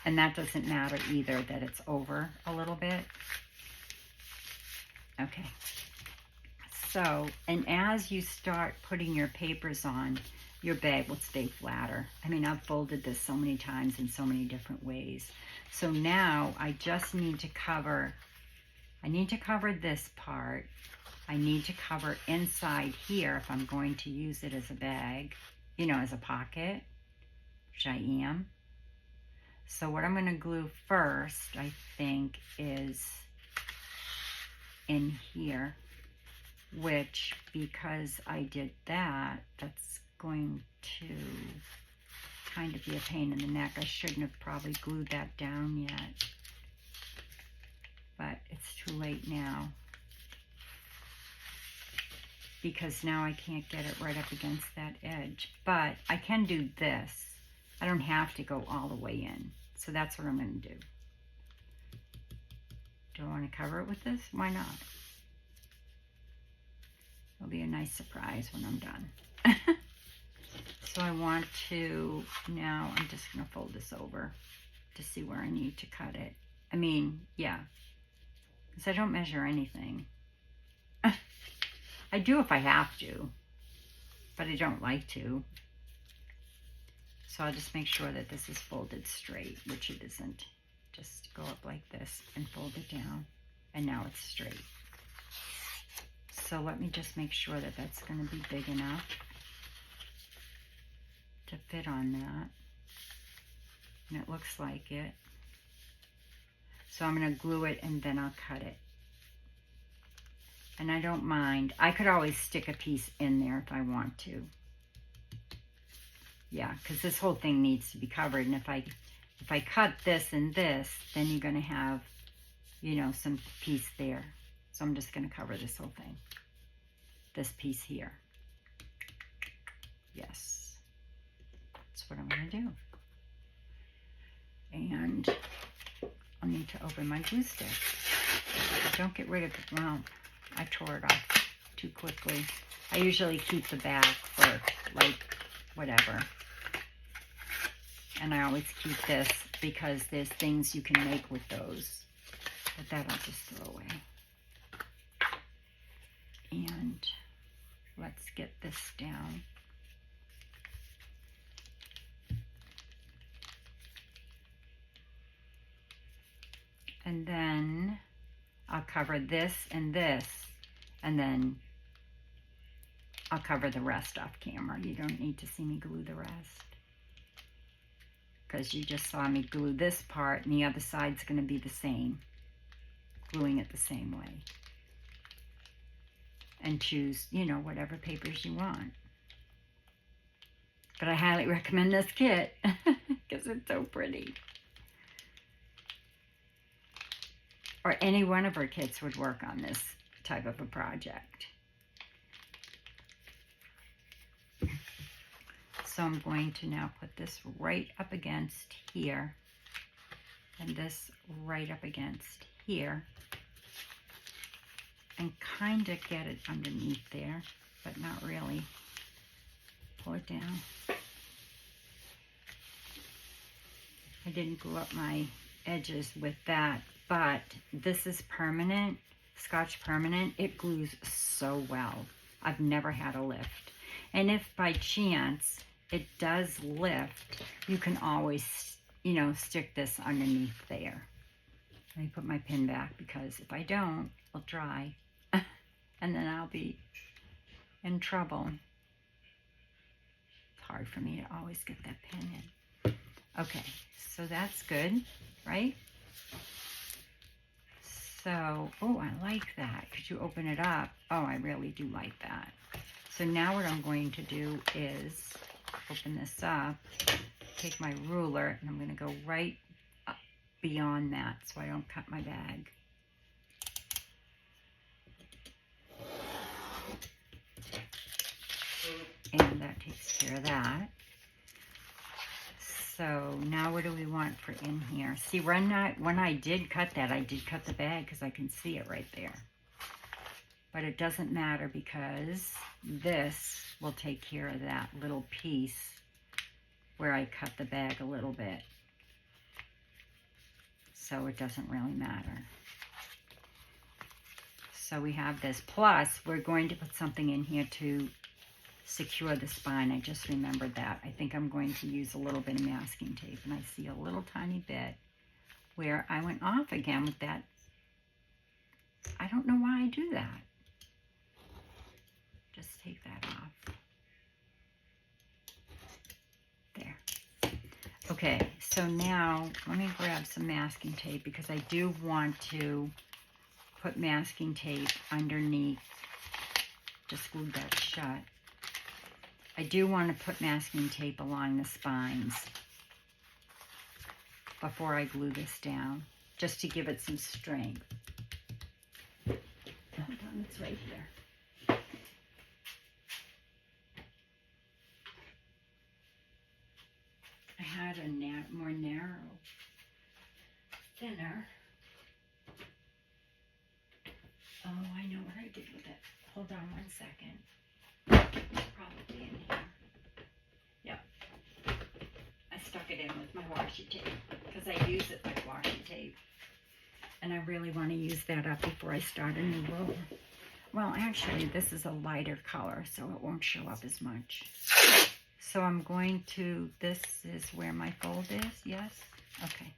And that doesn't matter either that it's over a little bit. Okay. So, and as you start putting your papers on, your bag will stay flatter. I mean, I've folded this so many times in so many different ways. So now I just need to cover, this part. I need to cover inside here if I'm going to use it as a bag, as a pocket, which I am. So what I'm going to glue first, I think, is in here, which, because I did that, that's going to kind of be a pain in the neck. I shouldn't have probably glued that down yet, but it's too late now. Because now I can't get it right up against that edge. But I can do this. I don't have to go all the way in. So that's what I'm going to do. Do I want to cover it with this? Why not? It'll be a nice surprise when I'm done. So I want to, now I'm just going to fold this over to see where I need to cut it. I mean, yeah. Because I don't measure anything. I do if I have to, but I don't like to. So I'll just make sure that this is folded straight, which it isn't. Just go up like this and fold it down. And now it's straight. So let me just make sure that that's going to be big enough to fit on that. And it looks like it. So I'm going to glue it and then I'll cut it. And I don't mind. I could always stick a piece in there if I want to. Yeah, because this whole thing needs to be covered. And if I cut this and this, then you're going to have, you know, some piece there. So I'm just going to cover this whole thing. This piece here. Yes. That's what I'm going to do. And I'll need to open my glue stick. Don't get rid of it. Well, I tore it off too quickly. I usually keep the back for, like, whatever. And I always keep this because there's things you can make with those. But that I'll just throw away. And let's get this down. And then I'll cover this, and then I'll cover the rest off camera. You don't need to see me glue the rest, because you just saw me glue this part, and the other side's going to be the same, gluing it the same way. And choose, you know, whatever papers you want. But I highly recommend this kit because it's so pretty. Or any one of our kits would work on this type of a project. So I'm going to now put this right up against here, and this right up against here, and kind of get it underneath there, but not really. Pull it down. I didn't glue up my edges with that, but this is permanent, Scotch Permanent. It glues so well. I've never had a lift. And if by chance it does lift, you can always, you know, stick this underneath there. Let me put my pin back, because if I don't, it'll dry. And then I'll be in trouble. It's hard for me to always get that pin in. Okay, so that's good, right? So, oh, I like that. Could you open it up? Oh, I really do like that. So now what I'm going to do is open this up, take my ruler, and I'm going to go right up beyond that so I don't cut my bag. And that takes care of that. So now what do we want for in here? See, when I did cut that, I did cut the bag because I can see it right there. But it doesn't matter, because this will take care of that little piece where I cut the bag a little bit. So it doesn't really matter. So we have this. Plus, we're going to put something in here to secure the spine. I just remembered that. I think I'm going to use a little bit of masking tape, and I see a little tiny bit where I went off again with that. I don't know why I do that. Just take that off. There. Okay, so now let me grab some masking tape, because I do want to put masking tape underneath. Just glue that shut. I do want to put masking tape along the spines before I glue this down, just to give it some strength. Hold on, it's right here. I had a more narrow, thinner. Oh, I know what I did with it. Hold on one second. It's probably in here. Yep. I stuck it in with my washi tape because I use it like washi tape. And I really want to use that up before I start a new roll. Well, actually, this is a lighter color, so it won't show up as much. So I'm going to, this is where my fold is, yes? Okay.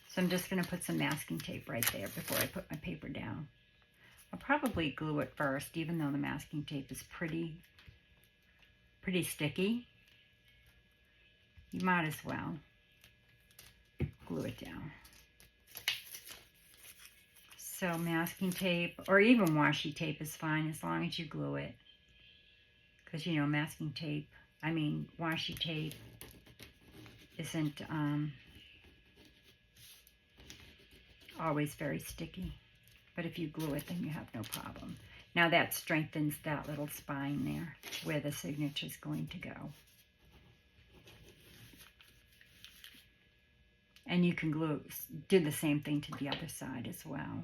So I'm just going to put some masking tape right there before I put my paper down. I'll probably glue it first, even though the masking tape is pretty sticky. You might as well glue it down. So masking tape, or even washi tape is fine as long as you glue it. Because, you know, masking tape, I mean, washi tape isn't always very sticky. But if you glue it, then you have no problem. Now that strengthens that little spine there where the signature is going to go. And you can do the same thing to the other side as well.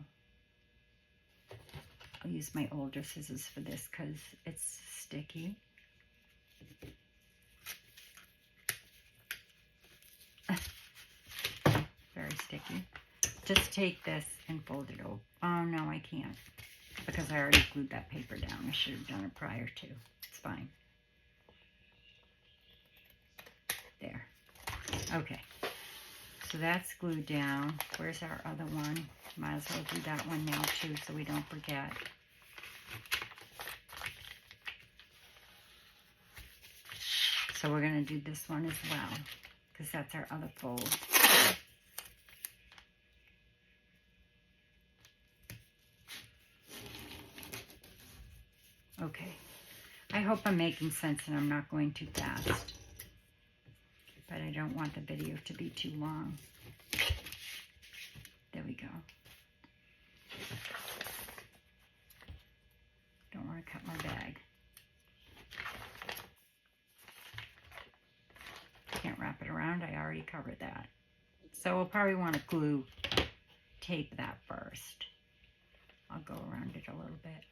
I'll use my older scissors for this because it's sticky. Very sticky. Just take this and fold it over. Oh, no, I can't. Because I already glued that paper down. I should have done it prior to. It's fine. There. Okay. So that's glued down. Where's our other one? Might as well do that one now too so we don't forget. So we're going to do this one as well because that's our other fold. Okay. I hope I'm making sense and I'm not going too fast. But I don't want the video to be too long. There we go. Don't want to cut my bag. Can't wrap it around. I already covered that. So we'll probably want to glue tape that first. I'll go around it a little bit.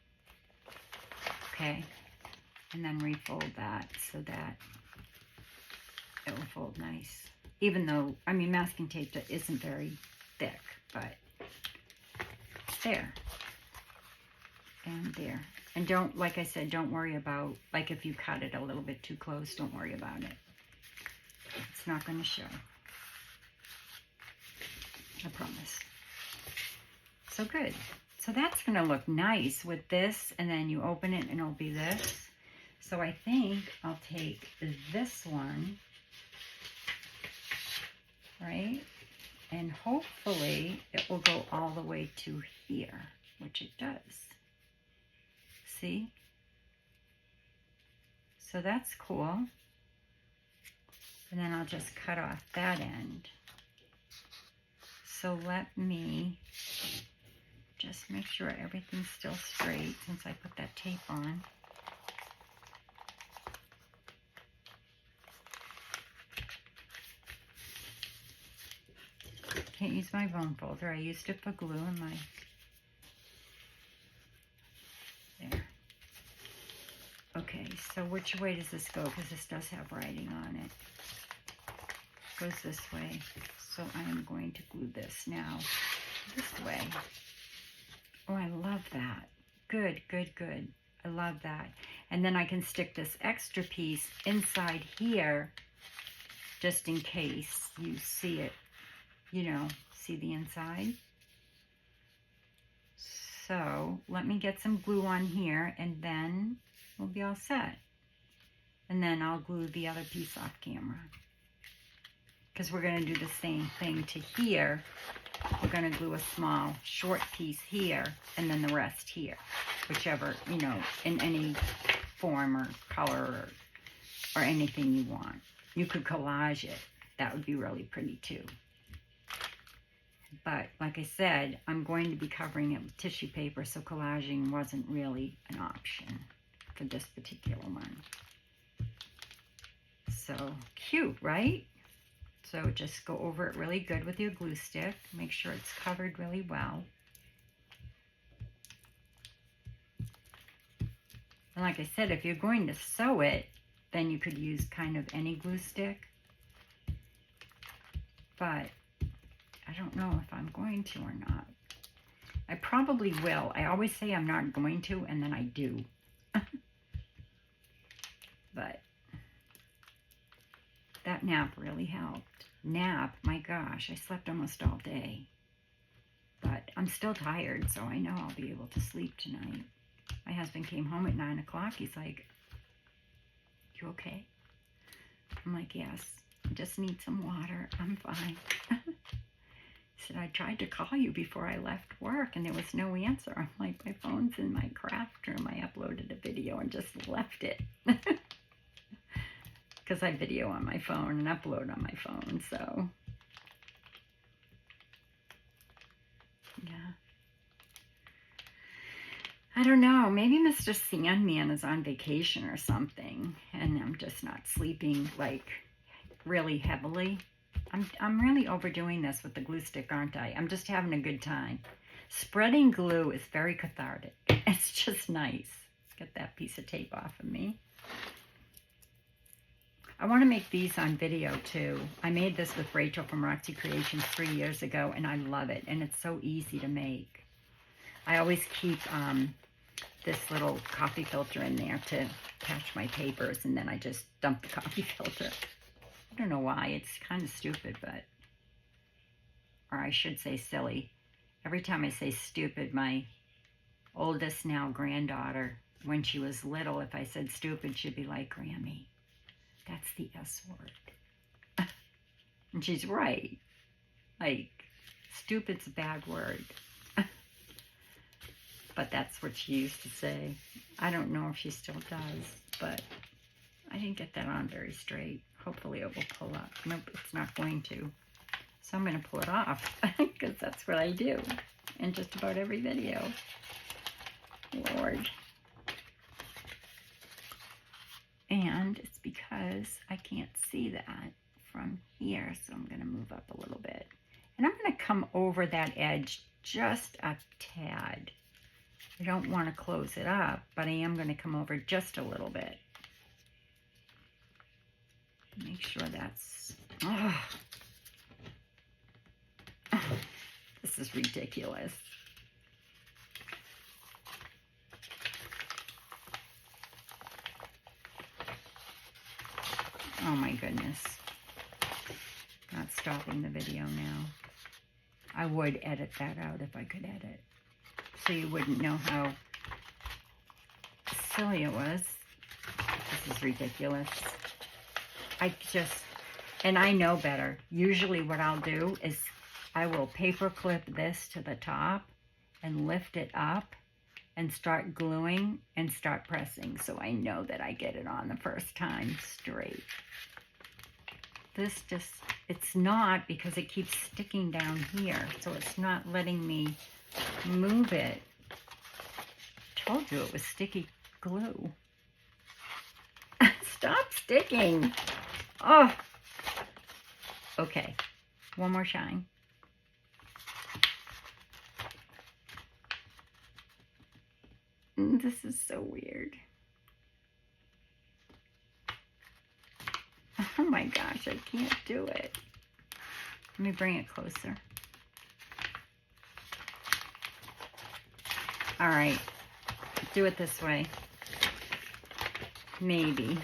Okay. And then refold that so that it will fold nice. Even though, I mean, masking tape isn't very thick, but there. And there. And don't, like I said, don't worry about, like if you cut it a little bit too close, don't worry about it. It's not going to show. I promise. So good. So that's going to look nice with this, and then you open it and it'll be this. So I think I'll take this one, right? And hopefully it will go all the way to here, which it does. See? So that's cool. And then I'll just cut off that end. So let me just make sure everything's still straight since I put that tape on. Can't use my bone folder. I used it for glue in my... There. Okay, so which way does this go? Because this does have writing on it. Goes this way. So I am going to glue this now this way. Oh, I love that. Good, good, good. I love that. And then I can stick this extra piece inside here just in case you see it, you know, see the inside. So let me get some glue on here and then we'll be all set. And then I'll glue the other piece off camera. Because we're going to do the same thing to here. We're going to glue a small short piece here and then the rest here. Whichever, you know, in any form or color or anything you want. You could collage it. That would be really pretty too. But like I said, I'm going to be covering it with tissue paper, so collaging wasn't really an option for this particular one. So cute, right? So just go over it really good with your glue stick. Make sure it's covered really well. And like I said, if you're going to sew it, then you could use kind of any glue stick. But I don't know if I'm going to or not. I probably will. I always say I'm not going to, and then I do. But that nap really helped. Nap, my gosh, I slept almost all day. But I'm still tired, so I know I'll be able to sleep tonight. My husband came home at 9 o'clock. He's like, "You okay?" I'm like, "Yes, I just need some water. I'm fine." He said, "I tried to call you before I left work and there was no answer." I'm like, "My phone's in my craft room. I uploaded a video and just left it." Because I video on my phone and upload on my phone, so yeah. I don't know, maybe Mr. Sandman is on vacation or something, and I'm just not sleeping, like, really heavily. I'm really overdoing this with the glue stick, aren't I? I'm just having a good time. Spreading glue is very cathartic. It's just nice. Get that piece of tape off of me. I want to make these on video too. I made this with Rachel from Roxy Creations 3 years ago, and I love it, and it's so easy to make. I always keep this little coffee filter in there to catch my papers, and then I just dump the coffee filter. I don't know why. It's kind of stupid, but, or I should say silly. Every time I say stupid, my oldest now granddaughter, when she was little, if I said stupid, she'd be like, "Grammy, that's the S word." And she's right. Like, stupid's a bad word. But that's what she used to say. I don't know if she still does, but I didn't get that on very straight. Hopefully it will pull up. Nope, it's not going to. So I'm going to pull it off, because that's what I do in just about every video. Lord. And it's because I can't see that from here, so I'm going to move up a little bit. And I'm going to come over that edge just a tad. I don't want to close it up, but I am going to come over just a little bit. Make sure that's... Oh. This is ridiculous. Oh my goodness. Not stopping the video now. I would edit that out if I could edit, so you wouldn't know how silly it was. This is ridiculous. And I know better. Usually what I'll do is I will paper clip this to the top and lift it up and start gluing and start pressing, so I know that I get it on the first time straight. This just, it's not, because it keeps sticking down here, so it's not letting me move it. I told you it was sticky glue. Stop sticking. Oh. Okay. One more shine. This is so weird. Oh my gosh, I can't do it. Let me bring it closer. All right. Do it this way. Maybe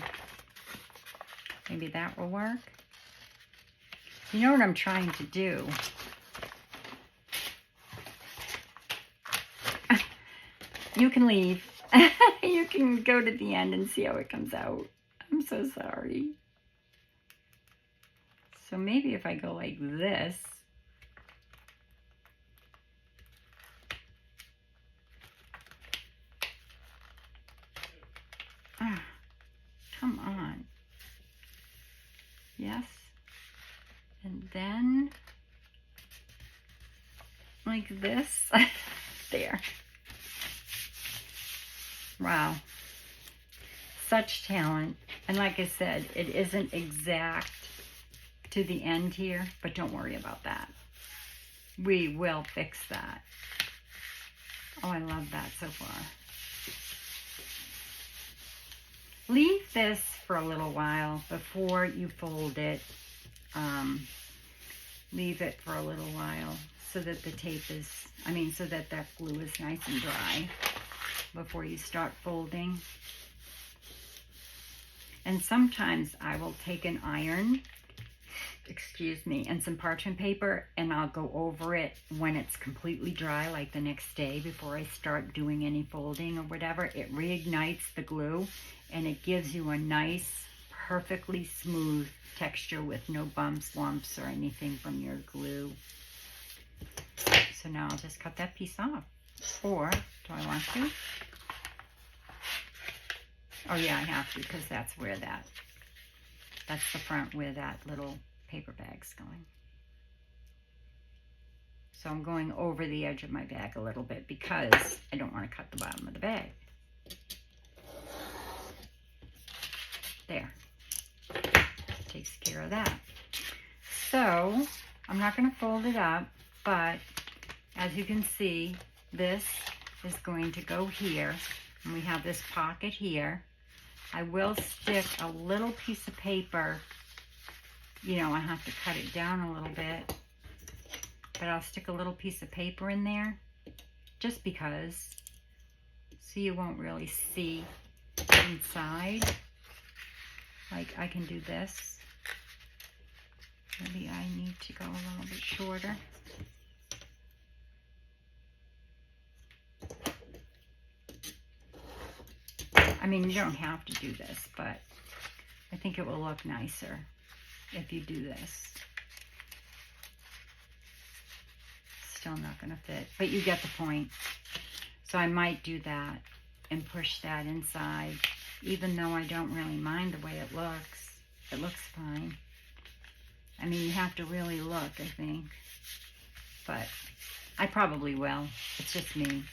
that will work. You know what I'm trying to do? You can leave. You can go to the end and see how it comes out. I'm so sorry. So maybe if I go like this. Ah, come on. Yes. And then like this. There. Wow. Such talent. And like I said, it isn't exact to the end here, but don't worry about that. We will fix that. Oh, I love that so far. Leave this for a little while before you fold it. Leave it for a little while so that the tape is, so that that glue is nice and dry before you start folding. And sometimes I will take an iron excuse me, and some parchment paper, and I'll go over it when it's completely dry, like the next day before I start doing any folding or whatever. It reignites the glue, and it gives you a nice, perfectly smooth texture with no bumps, lumps, or anything from your glue. So now I'll just cut that piece off. Or, do I want to? Oh yeah, I have to, because that's the front where that little paper bag's going. So I'm going over the edge of my bag a little bit because I don't want to cut the bottom of the bag. There. Takes care of that. So I'm not going to fold it up, but as you can see, this is going to go here, and we have this pocket here. I will stick a little piece of paper, you know, I have to cut it down a little bit, but I'll stick a little piece of paper in there just because, so you won't really see inside. Like, I can do this. Maybe I need to go a little bit shorter. I mean, you don't have to do this, but I think it will look nicer if you do this. Still not going to fit, but you get the point. So I might do that and push that inside, even though I don't really mind the way it looks. It looks fine. I mean, you have to really look, I think, but I probably will. It's just me.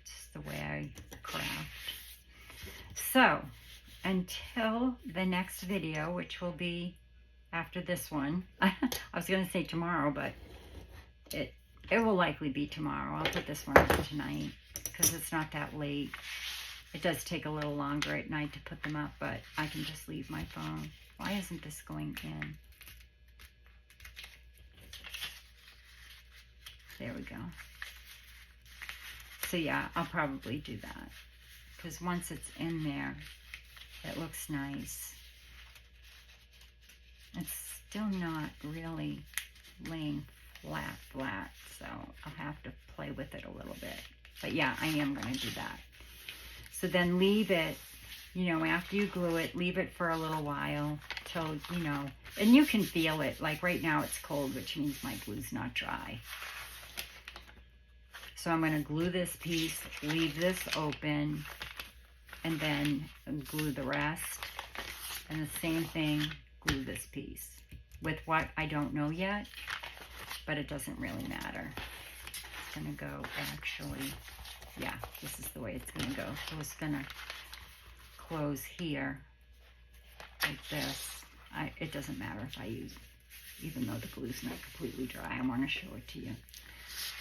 It's just the way I craft. So, until the next video, which will be after this one. I was going to say tomorrow, but it will likely be tomorrow. I'll put this one up tonight because it's not that late. It does take a little longer at night to put them up, but I can just leave my phone. Why isn't this going in? There we go. So yeah, I'll probably do that. Because once it's in there, it looks nice. It's still not really laying flat, so I'll have to play with it a little bit. But yeah, I am going to do that. So then leave it, you know, after you glue it, leave it for a little while till, you know, and you can feel it. Like right now it's cold, which means my glue's not dry. So I'm going to glue this piece, leave this open, and then glue the rest. And the same thing, glue this piece. With what, I don't know yet, but it doesn't really matter. It's gonna go actually, yeah, this is the way it's gonna go. So it's gonna close here like this. It doesn't matter if I use, even though the glue's not completely dry, I wanna show it to you.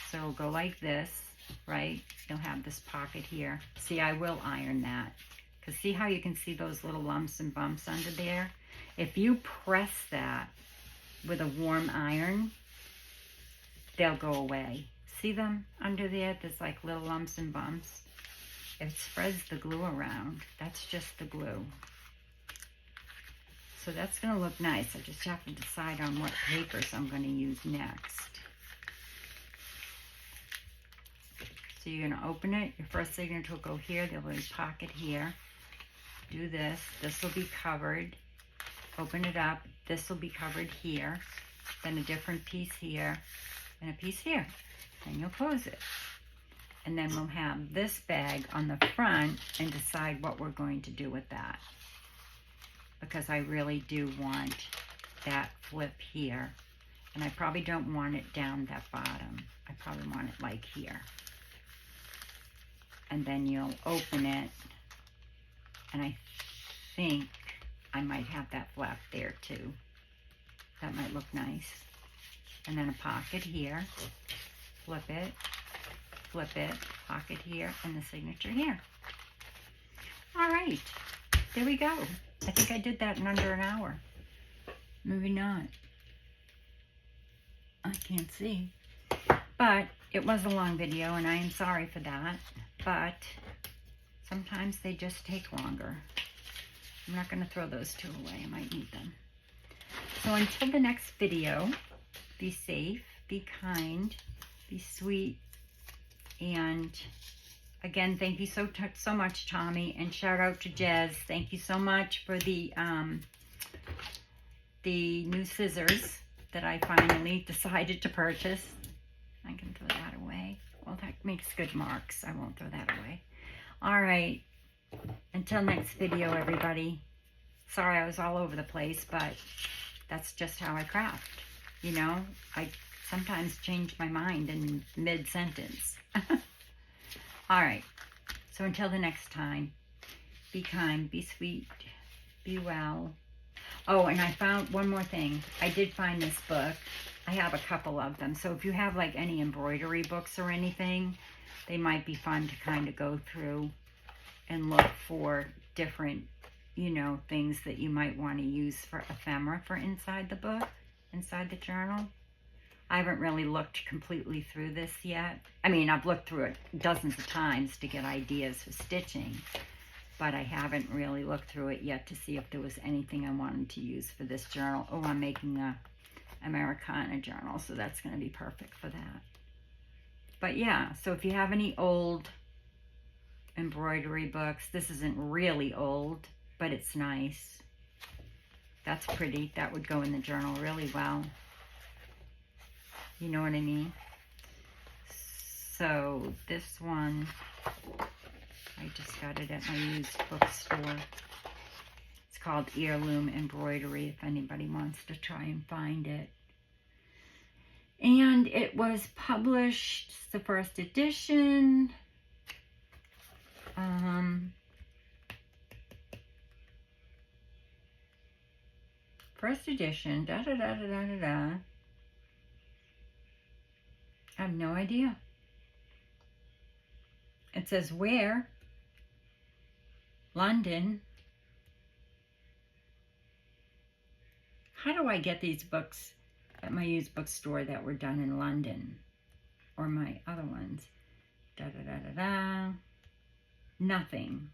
So it'll go like this, right? You'll have this pocket here. See, I will iron that. Because see how you can see those little lumps and bumps under there? If you press that with a warm iron, they'll go away. See them under there? There's like little lumps and bumps. It spreads the glue around. That's just the glue. So that's going to look nice. I just have to decide on what papers I'm going to use next. So you're going to open it. Your first signature will go here. There'll be a pocket here. Do this. This will be covered. Open it up. This will be covered here. Then a different piece here. And a piece here. And you'll close it. And then we'll have this bag on the front and decide what we're going to do with that. Because I really do want that flip here. And I probably don't want it down that bottom. I probably want it like here. And then you'll open it. And I think I might have that flap there too. That might look nice. And then a pocket here. Flip it, pocket here, and the signature here. All right, there we go. I think I did that in under an hour. Maybe not. I can't see. But it was a long video, and I am sorry for that. But sometimes they just take longer. I'm not going to throw those two away. I might need them. So until the next video, be safe, be kind, be sweet, and again, thank you so much, Tommy, and shout out to Jez. Thank you so much for the new scissors that I finally decided to purchase. I can throw that away. Well, that makes good marks. I won't throw that away. All right. Until next video, everybody. Sorry I was all over the place, but that's just how I craft. You know, I sometimes change my mind in mid-sentence. All right. So until the next time, be kind, be sweet, be well. Oh, and I found one more thing. I did find this book. I have a couple of them. So if you have like any embroidery books or anything, they might be fun to kind of go through and look for different, you know, things that you might want to use for ephemera for inside the book, inside the journal. I haven't really looked completely through this yet. I mean, I've looked through it dozens of times to get ideas for stitching, but I haven't really looked through it yet to see if there was anything I wanted to use for this journal. Oh, I'm making a Americana journal, so that's going to be perfect for that. But yeah, so if you have any old embroidery books, this isn't really old, but it's nice. That's pretty. That would go in the journal really well. You know what I mean? So this one, I just got it at my used bookstore. It's called Heirloom Embroidery, if anybody wants to try and find it. And it was published, the first edition. First edition, I have no idea. It says where? London. How do I get these books at my used bookstore that were done in London? Or my other ones? Nothing.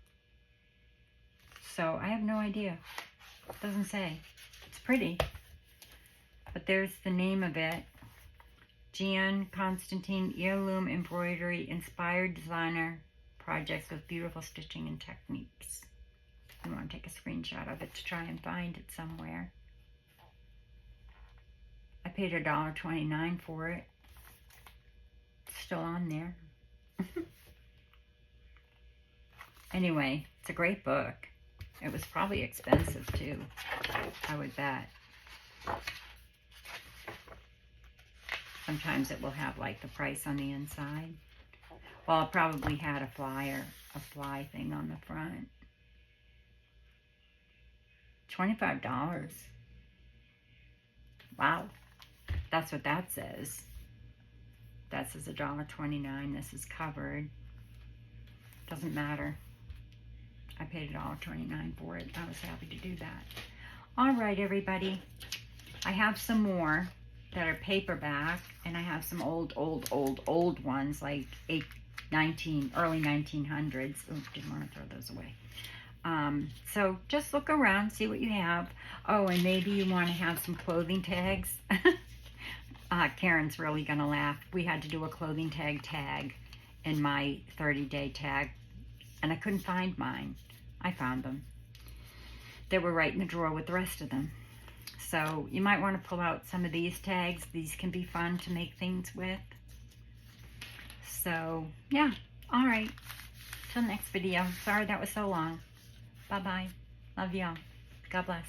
So I have no idea. It doesn't say. It's pretty. But there's the name of it. Jan Constantine Heirloom Embroidery Inspired Designer Projects with Beautiful Stitching and Techniques. I want to take a screenshot of it to try and find it somewhere. I paid $1.29 for it. It's still on there. Anyway, it's a great book. It was probably expensive too, I would bet. Sometimes it will have like the price on the inside. Well, it probably had a flyer, a fly thing on the front. $25. Wow. That's what that says. That says $1.29. This is covered. Doesn't matter. I paid $1.29 for it. I was happy to do that. All right, everybody. I have some more that are paperback, and I have some old ones, like early 1900s. Oh, didn't want to throw those away. So just look around, see what you have. Oh, and maybe you want to have some clothing tags. Karen's really gonna laugh. We had to do a clothing tag in my 30-day tag, and I couldn't find mine. I found them. They were right in the drawer with the rest of them. So you might want to pull out some of these tags. These can be fun to make things with. So yeah, all right. Till next video. Sorry that was so long. Bye-bye. Love y'all. God bless.